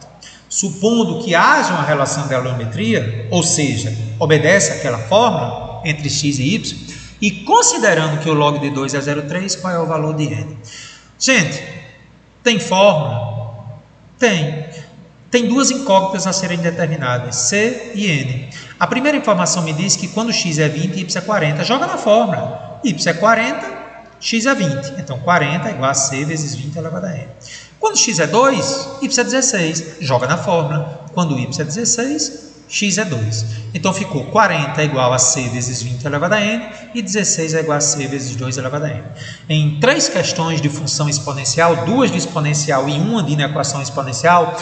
A: Supondo que haja uma relação de alometria, ou seja, obedece àquela fórmula entre x e y, e considerando que o log de 2 é 0,3, qual é o valor de n? Gente, tem fórmula? Tem duas incógnitas a serem determinadas, c e n. A primeira informação me diz que quando x é 20, y é 40. Joga na fórmula. Y é 40, x é 20. Então, 40 é igual a c vezes 20 elevado a n. Quando x é 2, y é 16. Joga na fórmula. Quando y é 16, x é 2. Então ficou 40 é igual a c vezes 20 elevado a n e 16 é igual a c vezes 2 elevado a n. Em 3 questões de função exponencial, 2 de exponencial e 1 de inequação exponencial,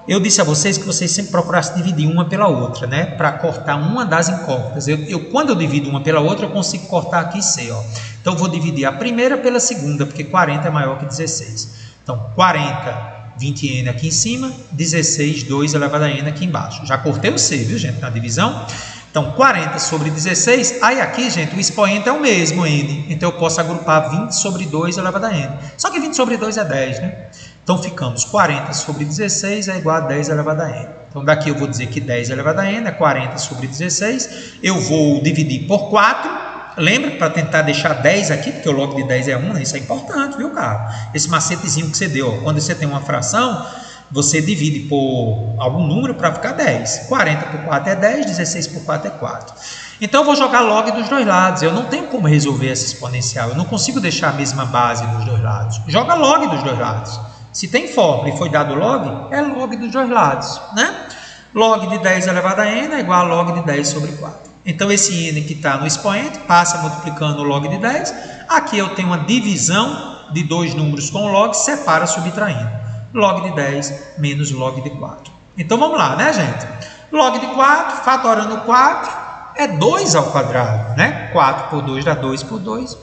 A: eu disse a vocês que vocês sempre procurassem dividir uma pela outra, né? Para cortar uma das incógnitas. Quando eu divido uma pela outra, eu consigo cortar aqui c, ó. Então eu vou dividir a primeira pela segunda, porque 40 é maior que 16. Então 40 20n aqui em cima, 16, 2 elevado a n aqui embaixo. Já cortei o c, viu, gente, na divisão? Então, 40 sobre 16, aí aqui, gente, o expoente é o mesmo, n. Então, eu posso agrupar 20 sobre 2 elevado a n. Só que 20 sobre 2 é 10, né? Então, ficamos 40 sobre 16 é igual a 10 elevado a n. Então, daqui eu vou dizer que 10 elevado a n é 40 sobre 16. Eu vou dividir por 4. Lembra, para tentar deixar 10 aqui, porque o log de 10 é 1, né? Isso é importante, viu, cara? Esse macetezinho que você deu, ó, quando você tem uma fração, você divide por algum número para ficar 10. 40 por 4 é 10, 16 por 4 é 4. Então, eu vou jogar log dos dois lados. Eu não tenho como resolver essa exponencial. Eu não consigo deixar a mesma base dos dois lados. Joga log dos dois lados. Se tem fórmula e foi dado log, é log dos dois lados, né? Log de 10 elevado a n é igual a log de 10 sobre 4. Então, esse n que está no expoente passa multiplicando o log de 10. Aqui eu tenho uma divisão de dois números com log, separa subtraindo. Log de 10 menos log de 4. Então, vamos lá, né, gente? Log de 4, fatorando 4, é 2 ao quadrado, né? 4 por 2 dá 2 por 2,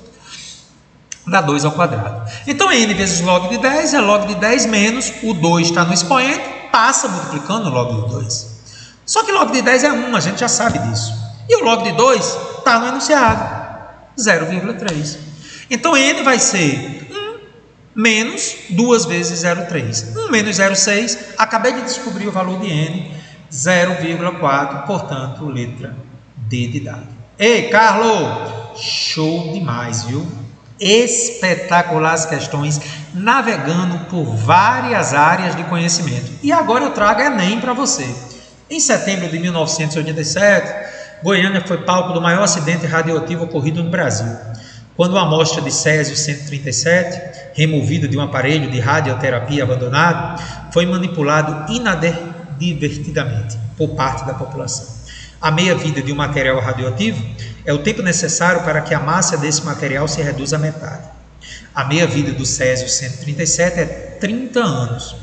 A: dá 2 ao quadrado. Então, n vezes log de 10 é log de 10 menos o 2 está no expoente, passa multiplicando o log de 2. Só que log de 10 é 1, a gente já sabe disso. E o log de 2 está no enunciado, 0,3. Então, n vai ser 1 menos 2 vezes 0,3. 1 menos 0,6, acabei de descobrir o valor de n, 0,4, portanto, letra D de dado. Ei, Carlos, show demais, viu? Espetacular as questões, navegando por várias áreas de conhecimento. E agora eu trago Enem para você. Em setembro de 1987, Goiânia foi palco do maior acidente radioativo ocorrido no Brasil, quando uma amostra de césio-137, removida de um aparelho de radioterapia abandonado, foi manipulado inadvertidamente por parte da população. A meia-vida de um material radioativo é o tempo necessário para que a massa desse material se reduza à metade. A meia-vida do césio-137 é 30 anos.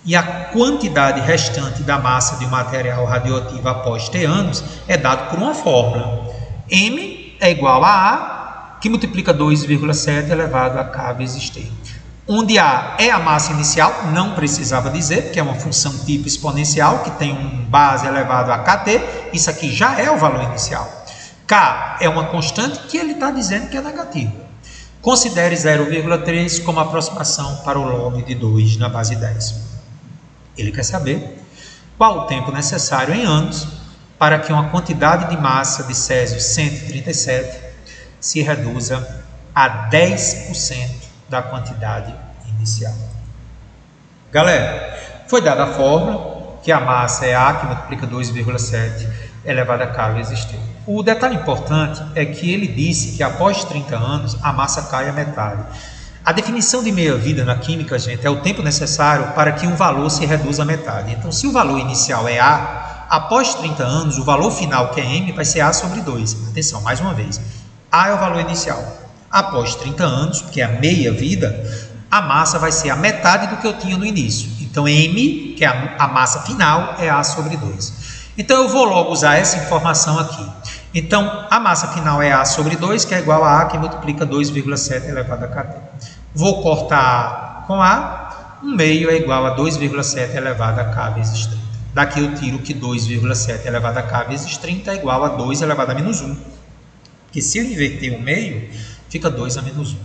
A: E a quantidade restante da massa de um material radioativo após T anos é dado por uma fórmula. M é igual a A, que multiplica 2,7 elevado a K vezes T. Onde A é a massa inicial, não precisava dizer, porque é uma função tipo exponencial, que tem um base elevado a KT, isso aqui já é o valor inicial. K é uma constante que ele está dizendo que é negativa. Considere 0,3 como aproximação para o log de 2 na base 10. Ele quer saber qual o tempo necessário em anos para que uma quantidade de massa de césio-137 se reduza a 10% da quantidade inicial. Galera, foi dada a fórmula que a massa é A, que multiplica 2,7 elevado a K vezes T. O detalhe importante é que ele disse que após 30 anos a massa cai à metade. A definição de meia-vida na química, gente, é o tempo necessário para que um valor se reduza à metade. Então, se o valor inicial é A, após 30 anos, o valor final, que é M, vai ser A sobre 2. Atenção, mais uma vez. A é o valor inicial. Após 30 anos, que é a meia-vida, a massa vai ser a metade do que eu tinha no início. Então, M, que é a massa final, é A sobre 2. Então, eu vou logo usar essa informação aqui. Então, a massa final é A sobre 2, que é igual a A, que multiplica 2,7 elevado a KT. Vou cortar com A, 1 meio é igual a 2,7 elevado a K vezes 30. Daqui eu tiro que 2,7 elevado a K vezes 30 é igual a 2 elevado a menos 1. Porque se eu inverter o meio, fica 2 a menos 1.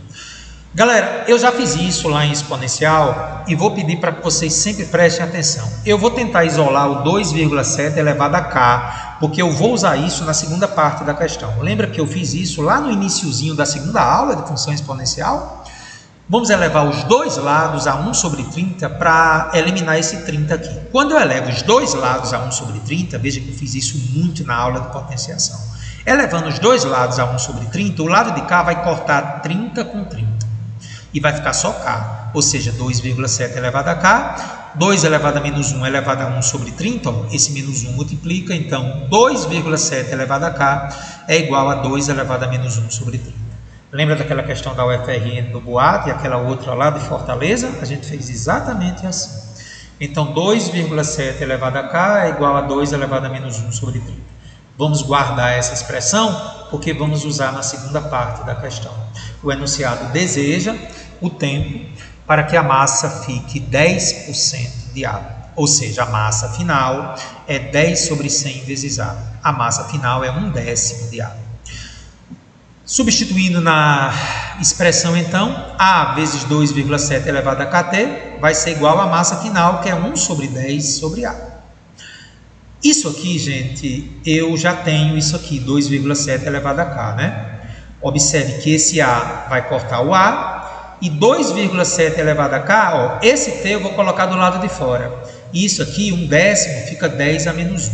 A: Galera, eu já fiz isso lá em exponencial e vou pedir para que vocês sempre prestem atenção. Eu vou tentar isolar o 2,7 elevado a K, porque eu vou usar isso na segunda parte da questão. Lembra que eu fiz isso lá no iniciozinho da segunda aula de função exponencial? Vamos elevar os dois lados a 1 sobre 30 para eliminar esse 30 aqui. Quando eu elevo os dois lados a 1 sobre 30, veja que eu fiz isso muito na aula de potenciação. Elevando os dois lados a 1 sobre 30, o lado de cá vai cortar 30 com 30. E vai ficar só K, ou seja, 2,7 elevado a K 2 elevado a menos 1 elevado a 1 sobre 30, ó, esse menos 1 multiplica, então 2,7 elevado a k é igual a 2 elevado a menos 1 sobre 30. Lembra daquela questão da UFRN do Boate e aquela outra lá de Fortaleza? A gente fez exatamente assim. Então 2,7 elevado a k é igual a 2 elevado a menos 1 sobre 30. Vamos guardar essa expressão porque vamos usar na segunda parte da questão. O enunciado deseja o tempo para que a massa fique 10% de água. Ou seja, a massa final é 10 sobre 100 vezes água. A massa final é 1/10 de água. Substituindo na expressão, então, A vezes 2,7 elevado a kT vai ser igual à massa final, que é 1 sobre 10 sobre A. Isso aqui, gente, eu já tenho isso aqui, 2,7 elevado a K, né? Observe que esse A vai cortar o A e 2,7 elevado a K, ó, esse T eu vou colocar do lado de fora. Isso aqui, 1/10, fica 10 a menos 1.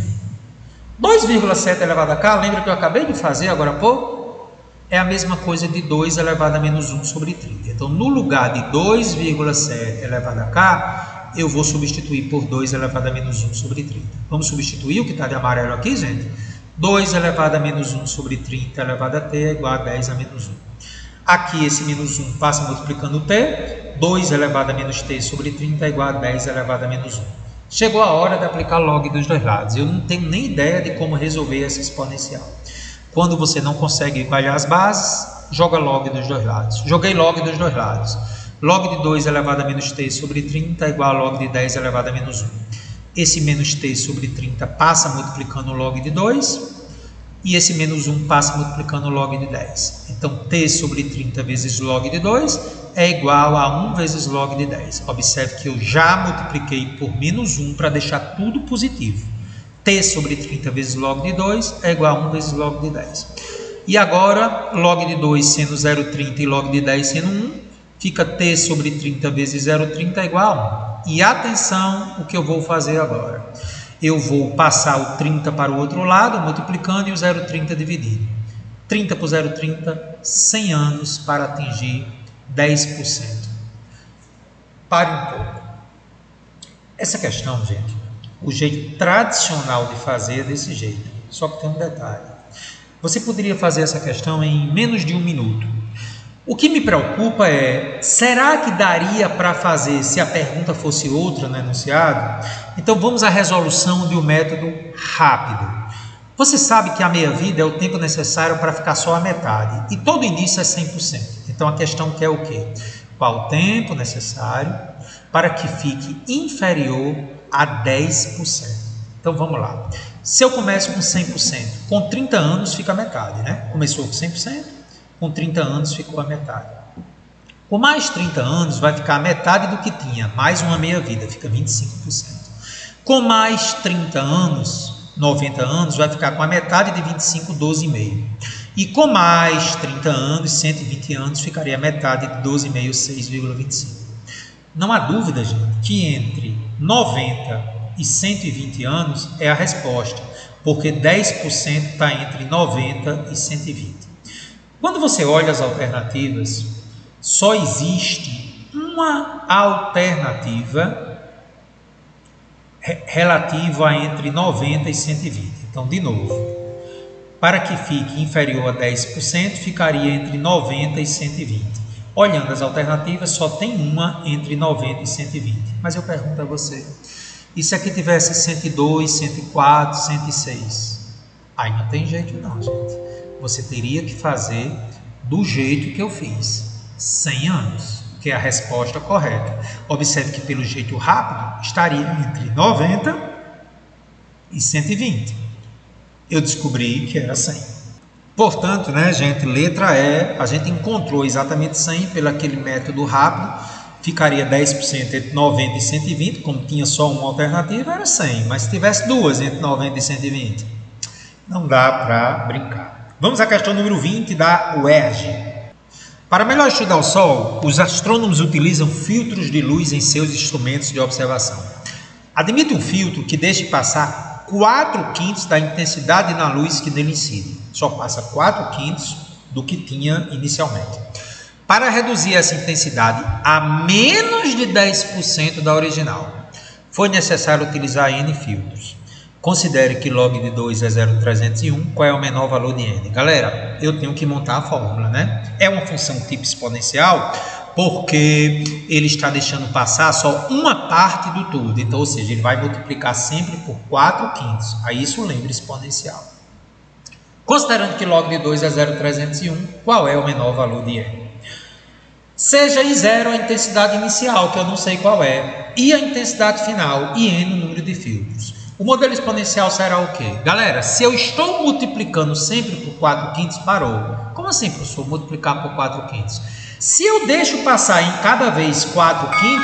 A: 2,7 elevado a K, lembra que eu acabei de fazer agora há pouco? É a mesma coisa de 2 elevado a menos 1 sobre 30. Então, no lugar de 2,7 elevado a K, eu vou substituir por 2 elevado a menos 1 sobre 30. Vamos substituir o que está de amarelo aqui, gente? 2 elevado a menos 1 sobre 30 elevado a T é igual a 10 a menos 1. Aqui, esse menos 1 passa multiplicando o T. 2 elevado a menos T sobre 30 é igual a 10 elevado a menos 1. Chegou a hora de aplicar log dos dois lados. Eu não tenho nem ideia de como resolver essa exponencial. Quando você não consegue igualar as bases, joga log dos dois lados. Joguei log dos dois lados. Log de 2 elevado a menos t sobre 30 é igual a log de 10 elevado a menos 1. Esse menos t sobre 30 passa multiplicando o log de 2 e esse menos 1 passa multiplicando o log de 10. Então, t sobre 30 vezes log de 2 é igual a 1 vezes log de 10. Observe que eu já multipliquei por menos 1 para deixar tudo positivo. T sobre 30 vezes log de 2 é igual a 1 vezes log de 10. E agora, log de 2 sendo 0,30 e log de 10 sendo 1, fica t sobre 30 vezes 0,30 é igual a 1. E atenção o que eu vou fazer agora. Eu vou passar o 30 para o outro lado, multiplicando, e o 0,30 dividindo. 30 por 0,30, 100 anos para atingir 10%. Pare um pouco. Essa questão, gente, o jeito tradicional de fazer é desse jeito. Só que tem um detalhe. Você poderia fazer essa questão em menos de 1 minuto. O que me preocupa é, será que daria para fazer se a pergunta fosse outra no enunciado? Então vamos à resolução de um método rápido. Você sabe que a meia-vida é o tempo necessário para ficar só a metade. E todo início é 100%. Então a questão quer o quê? Qual o tempo necessário para que fique inferior a 10%? Então vamos lá. Se eu começo com 100%, com 30 anos fica a metade, né? Começou com 100%, com 30 anos ficou a metade. Com mais 30 anos vai ficar a metade do que tinha, mais uma meia-vida, fica 25%. Com mais 30 anos, 90 anos, vai ficar com a metade de 25, 12,5. E com mais 30 anos, 120 anos, ficaria a metade de 12,5, 6,25. Não há dúvida, gente, que entre 90 e 120 anos é a resposta, porque 10% está entre 90 e 120. Quando você olha as alternativas, só existe uma alternativa relativa a entre 90 e 120. Então, de novo, para que fique inferior a 10%, ficaria entre 90 e 120. Olhando as alternativas, só tem uma entre 90 e 120. Mas eu pergunto a você, e se aqui tivesse 102, 104, 106? Aí não tem jeito não, gente. Você teria que fazer do jeito que eu fiz, 100 anos, que é a resposta correta. Observe que pelo jeito rápido estaria entre 90 e 120. Eu descobri que era 100. Portanto, né, gente, letra E, a gente encontrou exatamente 100 pelo aquele método rápido, ficaria 10% entre 90 e 120, como tinha só uma alternativa, era 100. Mas se tivesse duas entre 90 e 120, não dá para brincar. Vamos à questão número 20 da UERJ. Para melhor estudar o Sol, os astrônomos utilizam filtros de luz em seus instrumentos de observação. Admite um filtro que deixe passar 4/5 da intensidade na luz que nele incide. Só passa 4/5 do que tinha inicialmente. Para reduzir essa intensidade a menos de 10% da original, Foi necessário utilizar N filtros. Considere que log de 2 é 0,301. Qual é o menor valor de N? Galera, eu tenho que montar a fórmula, né? É uma função tipo exponencial porque ele está deixando passar só uma parte do todo. Então, ou seja, ele vai multiplicar sempre por 4/5. Aí isso lembra exponencial. Considerando que log de 2 é 0,301, qual é o menor valor de N? Seja I0 a intensidade inicial, que eu não sei qual é, I a intensidade final e N o número de filtros. O modelo exponencial será o quê? Galera, se eu estou multiplicando sempre por 4/5, parou. Como assim, professor, multiplicar por 4/5? Se eu deixo passar em cada vez 4/5,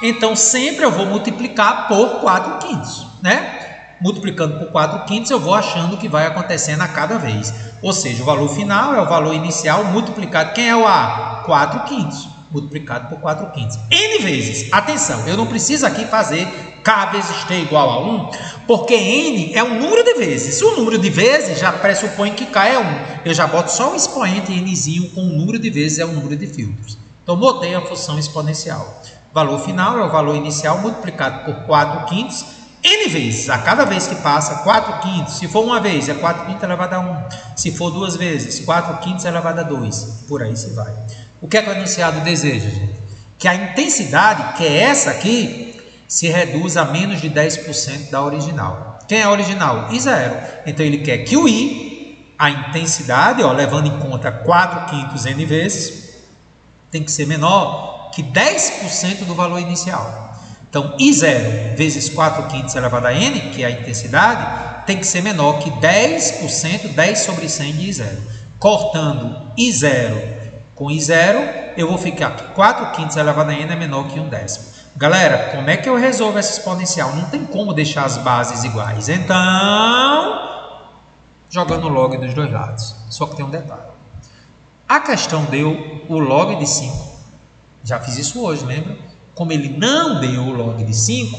A: então sempre eu vou multiplicar por 4/5, né? Multiplicando por 4/5, eu vou achando que vai acontecendo a cada vez. Ou seja, o valor final é o valor inicial multiplicado. Quem é o A? 4/5, multiplicado por 4/5. N vezes. Atenção, eu não preciso aqui fazer K vezes T igual a 1, porque N é um número de vezes. Se o número de vezes já pressupõe que K é 1. Eu já boto só o expoente Nzinho com o número de vezes é o número de filtros. Então, botei a função exponencial. Valor final é o valor inicial multiplicado por 4/5, N vezes. A cada vez que passa, 4/5. Se for uma vez, é 4/5 elevado a 1. Se for duas vezes, 4/5 elevado a 2. Por aí se vai. O que é que o enunciado deseja, gente? Que a intensidade, que é essa aqui, se reduz a menos de 10% da original. Quem é a original? I0. Então, ele quer que o I, a intensidade, ó, levando em conta 4/5 N vezes, tem que ser menor que 10% do valor inicial. Então, I0 vezes 4/5 elevado a N, que é a intensidade, tem que ser menor que 10%, 10 sobre 100 de I0. Cortando I0 com I0, eu vou ficar que 4/5 elevado a N é menor que 1/10. Galera, como é que eu resolvo essa exponencial? Não tem como deixar as bases iguais. Então, jogando o log dos dois lados. Só que tem um detalhe. A questão deu o log de 5. Já fiz isso hoje, lembra? Como ele não deu o log de 5,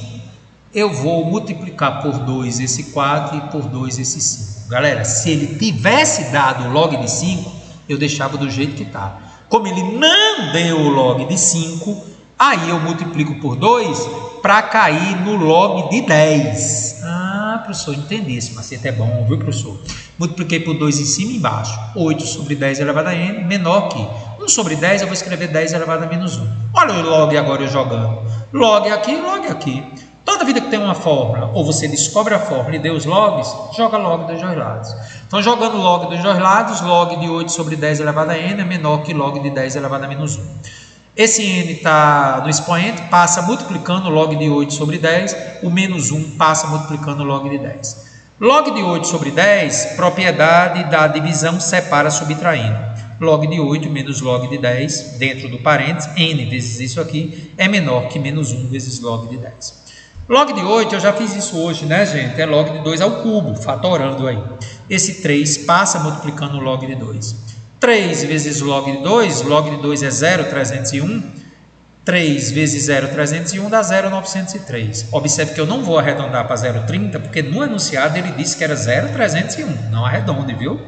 A: eu vou multiplicar por 2 esse 4 e por 2 esse 5. Galera, se ele tivesse dado o log de 5, eu deixava do jeito que está. Como ele não deu o log de 5, aí eu multiplico por 2 para cair no log de 10. Ah, professor, entendi. Esse macete é bom, viu, professor? Multipliquei por 2 em cima e embaixo. 8 sobre 10 elevado a N, menor que 1 sobre 10, eu vou escrever 10 elevado a menos 1. Olha o log agora eu jogando. Log aqui, log aqui. Toda vida que tem uma fórmula, ou você descobre a fórmula e dê os logs, joga log dos dois lados. Então, jogando log dos dois lados, log de 8 sobre 10 elevado a N é menor que log de 10 elevado a menos 1. Esse N está no expoente, passa multiplicando o log de 8 sobre 10, o menos 1 passa multiplicando o log de 10. Log de 8 sobre 10, propriedade da divisão separa subtraindo. Log de 8 menos log de 10, dentro do parênteses, N vezes isso aqui, é menor que menos 1 vezes log de 10. Log de 8, eu já fiz isso hoje, né, gente? É log de 2 ao cubo, fatorando aí. Esse 3 passa multiplicando o log de 2. 3 vezes log de 2 é 0,301. 3 vezes 0,301 dá 0,903. Observe que eu não vou arredondar para 0,30, porque no enunciado ele disse que era 0,301. Não arredonde, viu?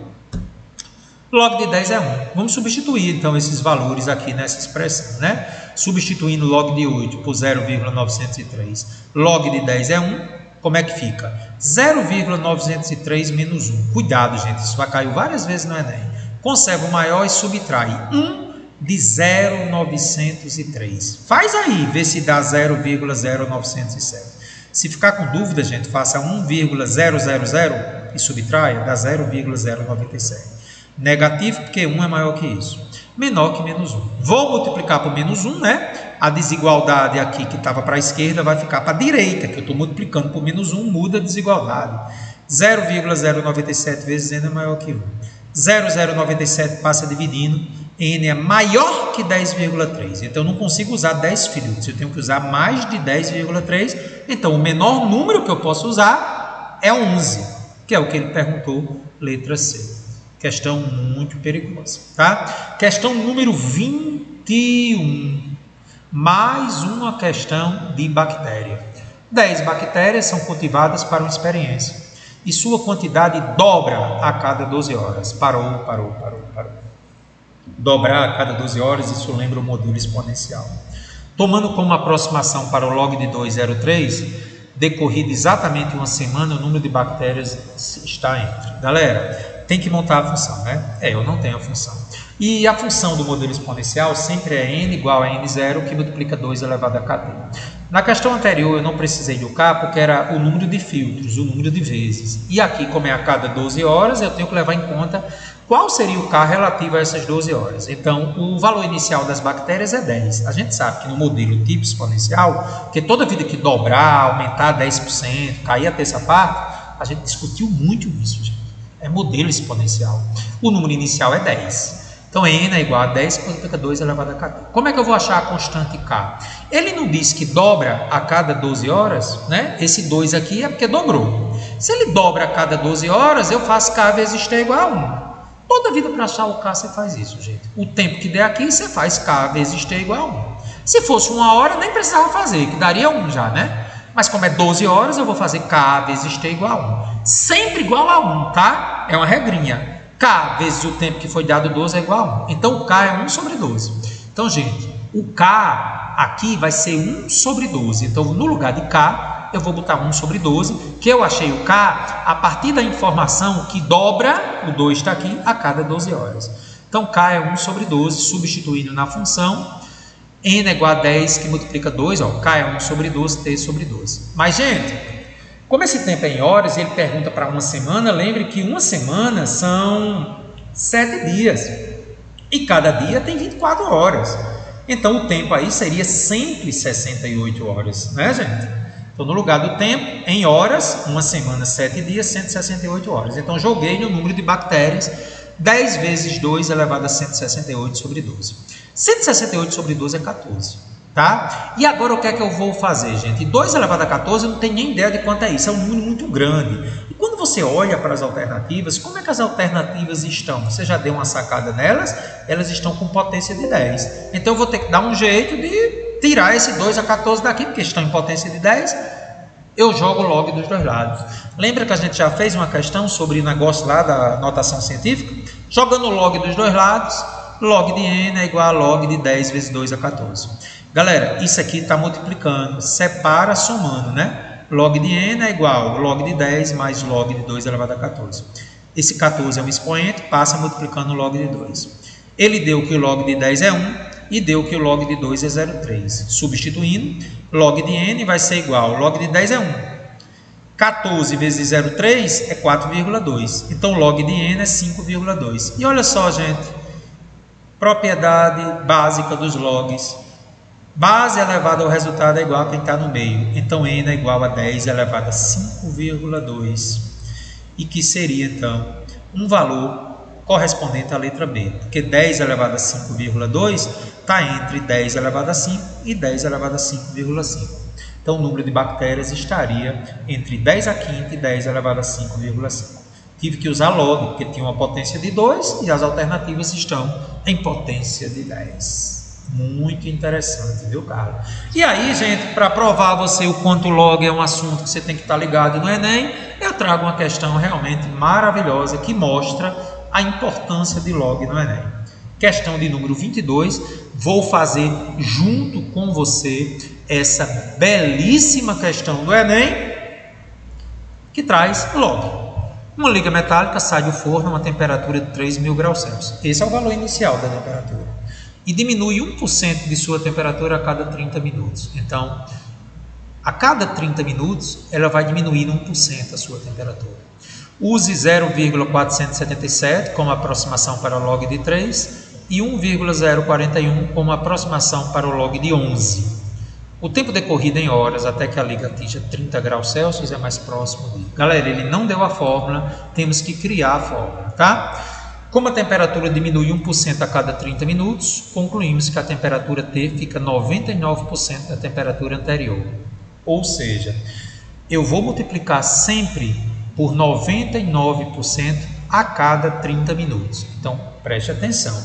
A: Log de 10 é 1. Vamos substituir, então, esses valores aqui nessa expressão, né? Substituindo log de 8 por 0,903. Log de 10 é 1. Como é que fica? 0,903 menos 1. Cuidado, gente, isso vai cair várias vezes no Enem. Conserva o maior e subtrai 1 de 0,903. Faz aí, vê se dá 0,0907. Se ficar com dúvida, gente, faça 1,000 e subtraia, dá 0,097. Negativo, porque 1 é maior que isso. Menor que menos 1. Vou multiplicar por menos 1, né? A desigualdade aqui que estava para a esquerda vai ficar para a direita, que eu estou multiplicando por menos 1, muda a desigualdade. 0,097 vezes N é maior que 1. 0,097 passa dividindo, N é maior que 10,3. Então, eu não consigo usar 10 filtros, eu tenho que usar mais de 10,3. Então, o menor número que eu posso usar é 11, que é o que ele perguntou, letra C. Questão muito perigosa, tá? Questão número 21. Mais uma questão de bactéria. 10 bactérias são cultivadas para uma experiência e sua quantidade dobra a cada 12 horas. Parou. Dobrar a cada 12 horas, isso lembra o modelo exponencial. Tomando como aproximação para o log de 2,03, decorrida exatamente uma semana, o número de bactérias está entre. Galera, tem que montar a função, né? Eu não tenho a função. E a função do modelo exponencial sempre é n igual a n0, que multiplica 2 elevado a kt. Na questão anterior eu não precisei do k porque era o número de filtros, o número de vezes. E aqui, como é a cada 12 horas, eu tenho que levar em conta qual seria o k relativo a essas 12 horas. Então, o valor inicial das bactérias é 10. A gente sabe que no modelo tipo exponencial, que toda vida que dobrar, aumentar 10%, cair a terça parte, a gente discutiu muito isso, gente. É modelo exponencial. O número inicial é 10. Então, n é igual a 10 multiplica 2 elevado a kt. Como é que eu vou achar a constante k? Ele não disse que dobra a cada 12 horas, né? Esse 2 aqui é porque dobrou. Se ele dobra a cada 12 horas, eu faço k vezes t igual a 1. Toda vida para achar o k você faz isso, gente. O tempo que der aqui, você faz k vezes t igual a 1. Se fosse 1 hora, nem precisava fazer, que daria 1 já, né? Mas como é 12 horas, eu vou fazer k vezes t igual a 1. Sempre igual a 1, tá? É uma regrinha. K vezes o tempo que foi dado 12 é igual a 1. Então, o K é 1 sobre 12. Então, gente, o K aqui vai ser 1 sobre 12. Então, no lugar de K, eu vou botar 1 sobre 12, que eu achei o K a partir da informação que dobra, o 2 está aqui, a cada 12 horas. Então, K é 1 sobre 12, substituindo na função, n é igual a 10, que multiplica 2, ó, K é 1 sobre 12, T sobre 12. Mas, gente, como esse tempo é em horas, ele pergunta para uma semana, lembre que uma semana são 7 dias. E cada dia tem 24 horas. Então, o tempo aí seria sempre 68 horas, né, gente? Então, no lugar do tempo, em horas, uma semana, 7 dias, 168 horas. Então, joguei no número de bactérias, 10 vezes 2 elevado a 168 sobre 12. 168 sobre 12 é 14. Tá? E agora o que é que eu vou fazer, gente? 2 elevado a 14 eu não tenho nem ideia de quanto é isso, é um número muito grande. E quando você olha para as alternativas, como é que as alternativas estão? Você já deu uma sacada nelas? Elas estão com potência de 10. Então eu vou ter que dar um jeito de tirar esse 2 a 14 daqui, porque estão em potência de 10. Eu jogo log dos dois lados. Lembra que a gente já fez uma questão sobre o negócio lá da notação científica? Jogando log dos dois lados, log de n é igual a log de 10 vezes 2 a 14. Galera, isso aqui está multiplicando, separa somando, né? Log de n é igual a log de 10 mais log de 2 elevado a 14. Esse 14 é um expoente, passa multiplicando log de 2. Ele deu que o log de 10 é 1 e deu que o log de 2 é 0,3. Substituindo, log de n vai ser igual, log de 10 é 1. 14 vezes 0,3 é 4,2. Então, log de n é 5,2. E olha só, gente, propriedade básica dos logs. Base elevada ao resultado é igual a quem está no meio. Então, n é igual a 10 elevado a 5,2. E que seria, então, um valor correspondente à letra B. Porque 10 elevado a 5,2 está entre 10 elevado a 5 e 10 elevado a 5,5. Então, o número de bactérias estaria entre 10 a quinta e 10 elevado a 5,5. Tive que usar log, porque tinha uma potência de 2 e as alternativas estão em potência de 10. Muito interessante, viu, cara? E aí, gente, para provar a você o quanto log é um assunto que você tem que estar ligado no Enem, eu trago uma questão realmente maravilhosa que mostra a importância de log no Enem. Questão de número 22, vou fazer junto com você essa belíssima questão do Enem que traz log. Uma liga metálica sai do forno a uma temperatura de 3.000 graus Celsius. Esse é o valor inicial da temperatura. E diminui 1% de sua temperatura a cada 30 minutos. Então, a cada 30 minutos, ela vai diminuir 1% a sua temperatura. Use 0,477 como aproximação para o log de 3 e 1,041 como aproximação para o log de 11. O tempo decorrido em horas até que a liga atinja 30 graus Celsius é mais próximo de... Galera, ele não deu a fórmula, temos que criar a fórmula, tá? Como a temperatura diminui 1% a cada 30 minutos, concluímos que a temperatura T fica 99% da temperatura anterior. Ou seja, eu vou multiplicar sempre por 99% a cada 30 minutos. Então, preste atenção.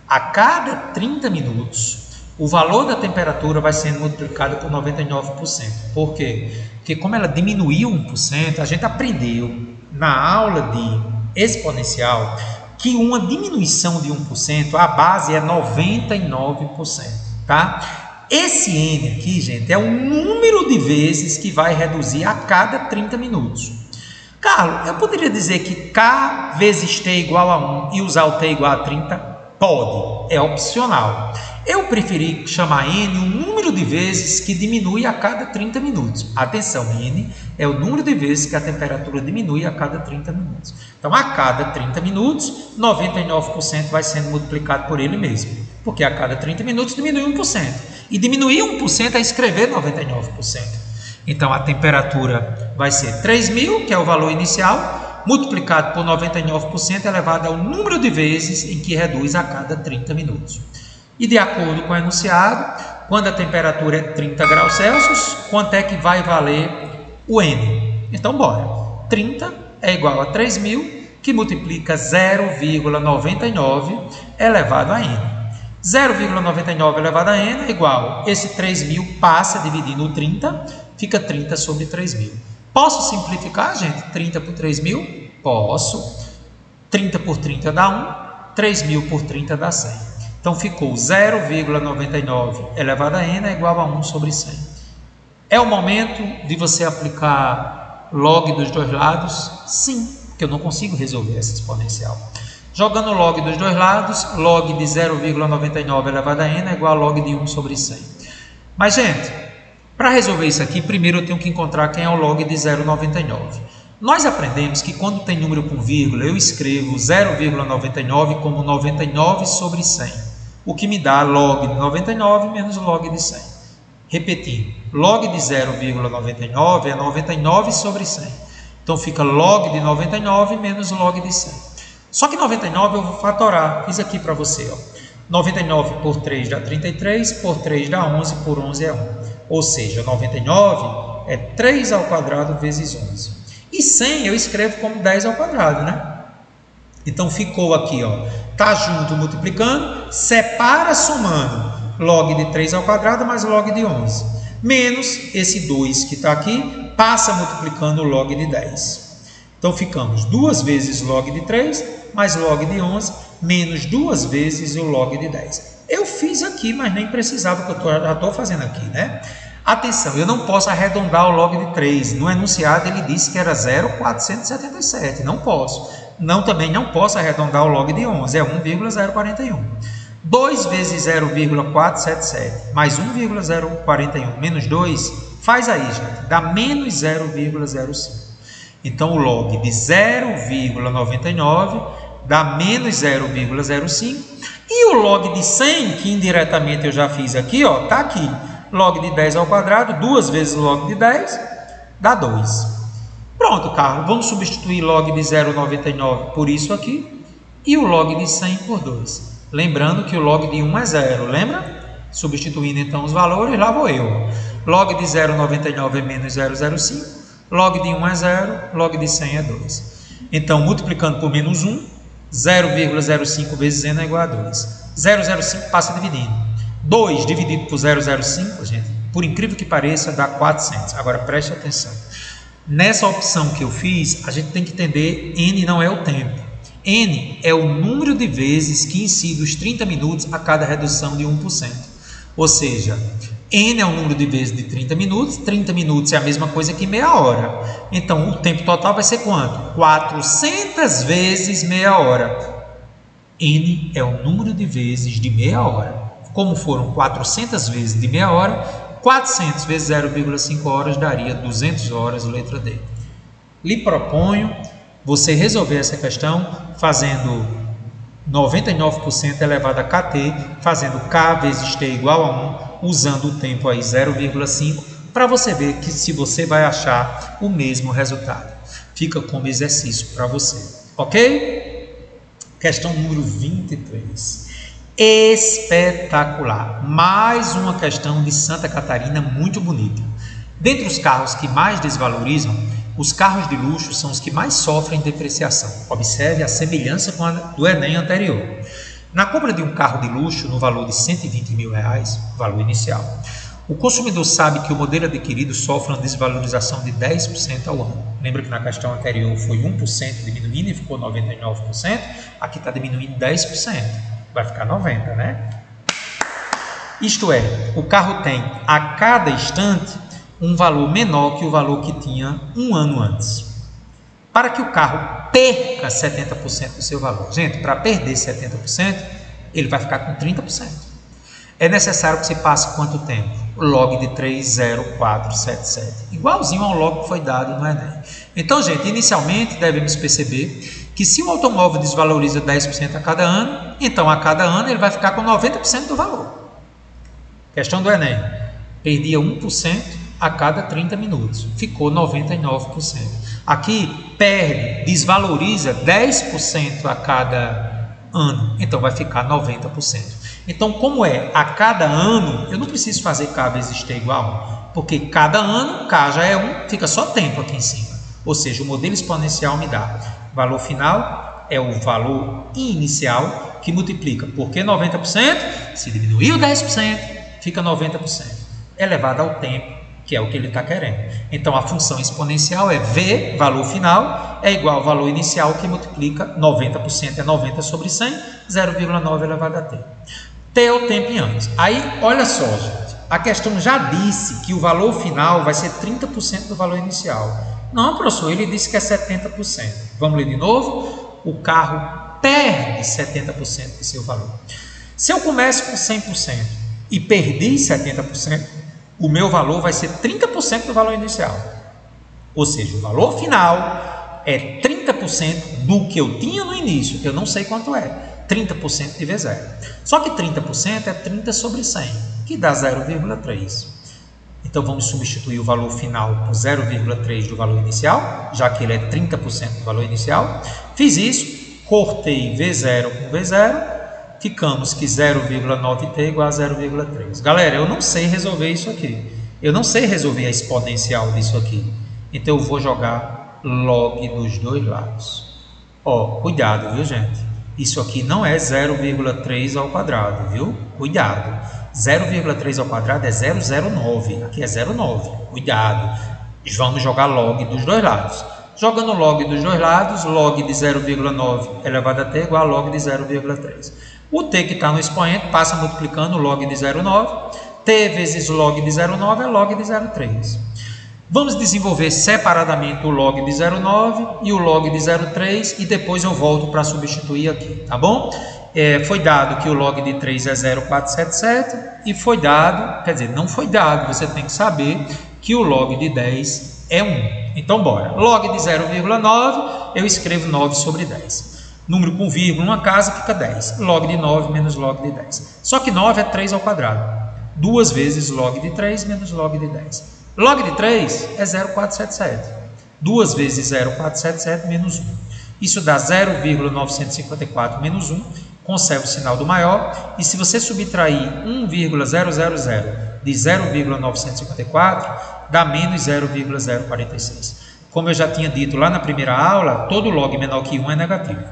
A: A cada 30 minutos, o valor da temperatura vai sendo multiplicado por 99%. Por quê? Porque como ela diminuiu 1%, a gente aprendeu na aula de exponencial que uma diminuição de 1%, a base é 99%, tá? Esse N aqui, gente, é o número de vezes que vai reduzir a cada 30 minutos. Carlos, eu poderia dizer que K vezes T igual a 1 e usar o T igual a 30? Pode, é opcional. Eu preferi chamar N o número de vezes que diminui a cada 30 minutos. Atenção, N é o número de vezes que a temperatura diminui a cada 30 minutos. Então, a cada 30 minutos, 99% vai sendo multiplicado por ele mesmo. Porque a cada 30 minutos diminui 1%. E diminuir 1% é escrever 99%. Então, a temperatura vai ser 3.000, que é o valor inicial, multiplicado por 99% elevado ao número de vezes em que reduz a cada 30 minutos. E de acordo com o enunciado, quando a temperatura é 30 graus Celsius, quanto é que vai valer o N? Então, bora. 30 é igual a 3.000, que multiplica 0,99 elevado a N. 0,99 elevado a N é igual, esse 3.000 passa dividindo o 30, fica 30 sobre 3.000. Posso simplificar, gente? 30 por 3.000? Posso. 30 por 30 dá 1, 3.000 por 30 dá 100. Então, ficou 0,99 elevado a N é igual a 1 sobre 100. É o momento de você aplicar log dos dois lados? Sim, porque eu não consigo resolver essa exponencial. Jogando log dos dois lados, log de 0,99 elevado a N é igual a log de 1 sobre 100. Mas, gente, para resolver isso aqui, primeiro eu tenho que encontrar quem é o log de 0,99. Nós aprendemos que quando tem número com vírgula, eu escrevo 0,99 como 99 sobre 100. O que me dá log de 99 menos log de 100. Repetindo, log de 0,99 é 99 sobre 100. Então, fica log de 99 menos log de 100. Só que 99 eu vou fatorar. Fiz aqui para você. Ó. 99 por 3 dá 33, por 3 dá 11, por 11 é 1. Ou seja, 99 é 3 ao quadrado vezes 11. E 100 eu escrevo como 10 ao quadrado, né? Então, ficou aqui, ó. Tá junto multiplicando, separa somando. Log de 3 ao quadrado mais log de 11. Menos esse 2 que está aqui, passa multiplicando o log de 10. Então, ficamos 2 vezes log de 3 mais log de 11, menos 2 vezes o log de 10. Eu fiz aqui, mas nem precisava, porque eu já estou fazendo aqui, né? Atenção, eu não posso arredondar o log de 3. No enunciado ele disse que era 0,477. Não posso. Também não posso arredondar o log de 11. É 1,041. 2 vezes 0,477 mais 1,041 menos 2, faz aí, gente. Dá menos 0,05. Então, o log de 0,99 dá menos 0,05. E o log de 100, que indiretamente eu já fiz aqui, ó, tá aqui. Log de 10 ao quadrado, 2 vezes log de 10, dá 2. Pronto, Carlos, vamos substituir log de 0,99 por isso aqui e o log de 100 por 2. Lembrando que o log de 1 é 0, lembra? Substituindo então os valores, lá vou eu. Log de 0,99 é menos 0,05, log de 1 é 0, log de 100 é 2. Então, multiplicando por menos 1, 0,05 vezes n é igual a 2. 0,05 passa dividindo. 2 dividido por 0,05, gente, por incrível que pareça, dá 400. Agora, preste atenção. Nessa opção que eu fiz, a gente tem que entender, n não é o tempo. N é o número de vezes que incide os 30 minutos a cada redução de 1%. Ou seja, n é o número de vezes de 30 minutos. 30 minutos é a mesma coisa que meia hora. Então, o tempo total vai ser quanto? 400 vezes meia hora. N é o número de vezes de meia hora. Como foram 400 vezes de meia hora, 400 vezes 0,5 horas daria 200 horas, letra D. Lhe proponho você resolver essa questão fazendo 99% elevado a kt, fazendo k vezes t igual a 1, usando o tempo aí 0,5, para você ver que se você vai achar o mesmo resultado. Fica como exercício para você, ok? Questão número 23. Espetacular! Mais uma questão de Santa Catarina muito bonita. Dentre os carros que mais desvalorizam, os carros de luxo são os que mais sofrem depreciação. Observe a semelhança com a do Enem anterior. Na compra de um carro de luxo no valor de R$120 mil, valor inicial, o consumidor sabe que o modelo adquirido sofre uma desvalorização de 10% ao ano. Lembra que na questão anterior foi 1% diminuindo e ficou 99%? Aqui está diminuindo 10%. Vai ficar 90%, né? Isto é, o carro tem a cada instante um valor menor que o valor que tinha um ano antes. Para que o carro perca 70% do seu valor, gente, para perder 70%, ele vai ficar com 30%. É necessário que você passe quanto tempo? Log de 30477, igualzinho ao log que foi dado no Enem. Então, gente, inicialmente devemos perceber que se o automóvel desvaloriza 10% a cada ano, então a cada ano ele vai ficar com 90% do valor. Questão do Enem, perdia 1% a cada 30 minutos, ficou 99%. Aqui perde, desvaloriza 10% a cada ano, então vai ficar 90%. Então, como é a cada ano, eu não preciso fazer K vezes T igual a 1, porque cada ano, K já é 1, fica só tempo aqui em cima. Ou seja, o modelo exponencial me dá valor final é o valor inicial que multiplica. Por que 90%? Se diminuiu 10%, fica 90%. Elevado ao tempo, que é o que ele está querendo. Então, a função exponencial é V, valor final, é igual ao valor inicial que multiplica 90%, é 90 sobre 100, 0,9 elevado a T. T é o tempo em anos. Aí, olha só, gente, a questão já disse que o valor final vai ser 30% do valor inicial. Não, professor, ele disse que é 70%. Vamos ler de novo? O carro perde 70% do seu valor. Se eu começo com 100% e perdi 70%, o meu valor vai ser 30% do valor inicial. Ou seja, o valor final é 30% do que eu tinha no início, que eu não sei quanto é. 30% de V0. Só que 30% é 30 sobre 100, que dá 0,3. Então, vamos substituir o valor final por 0,3 do valor inicial, já que ele é 30% do valor inicial. Fiz isso, cortei V0 com V0, ficamos que 0,9t é igual a 0,3. Galera, eu não sei resolver isso aqui. Eu não sei resolver a exponencial disso aqui. Então, eu vou jogar log dos dois lados. Ó, cuidado, viu, gente? Isso aqui não é 0,3 ao quadrado, viu? Cuidado. 0,3 ao quadrado é 0,09. Aqui é 0,9. Cuidado. Vamos jogar log dos dois lados. Jogando log dos dois lados, log de 0,9 elevado a t igual a log de 0,3. O t que está no expoente passa multiplicando log de 0,9. T vezes log de 0,9 é log de 0,3. Vamos desenvolver separadamente o log de 0,9 e o log de 0,3 e depois eu volto para substituir aqui, tá bom? Foi dado que o log de 3 é 0,477 e foi dado, quer dizer, não foi dado, você tem que saber que o log de 10 é 1. Então, bora. Log de 0,9, eu escrevo 9 sobre 10. Número com vírgula, uma casa, fica 10. Log de 9 menos log de 10. Só que 9 é 3 ao quadrado. 2 vezes log de 3 menos log de 10. Log de 3 é 0,477. 2 vezes 0,477 menos 1. Isso dá 0,954 menos 1. Conserva o sinal do maior. E se você subtrair 1,000 de 0,954, dá menos 0,046. Como eu já tinha dito lá na primeira aula, todo log menor que 1 é negativo.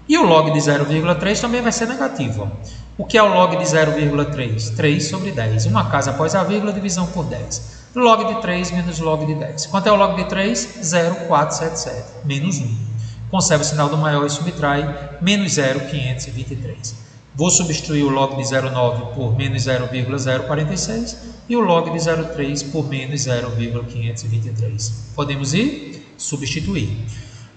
A: E o log de 0,3 também vai ser negativo. O que é o log de 0,3? 3 sobre 10. Uma casa após a vírgula, divisão por 10. Log de 3 menos log de 10. Quanto é o log de 3? 0,477. Menos 1. Conserva o sinal do maior e subtrai menos 0,523. Vou substituir o log de 0,9 por menos 0,046 e o log de 0,3 por menos 0,523. Podemos ir? Substituir.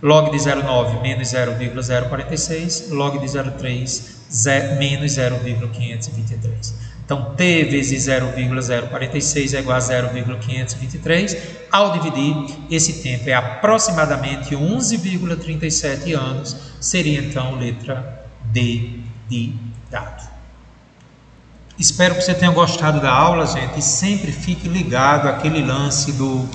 A: Log de 0,9 menos 0,046, log de 0,3 menos 0,523. Então, t vezes 0,046 é igual a 0,523. Ao dividir, esse tempo é aproximadamente 11,37 anos. Seria, então, letra D de dado. Espero que você tenha gostado da aula, gente. E sempre fique ligado àquele lance do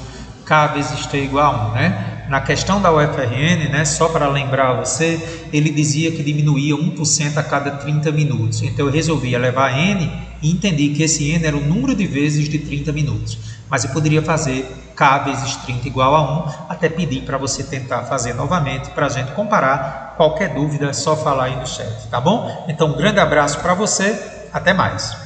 A: K vezes T igual a 1, né? Na questão da UFRN, né, só para lembrar você, ele dizia que diminuía 1% a cada 30 minutos. Então, eu resolvi elevar N e entendi que esse N era o número de vezes de 30 minutos. Mas eu poderia fazer K vezes 30 igual a 1, até pedir para você tentar fazer novamente, para a gente comparar. Qualquer dúvida é só falar aí no chat, tá bom? Então, um grande abraço para você, até mais.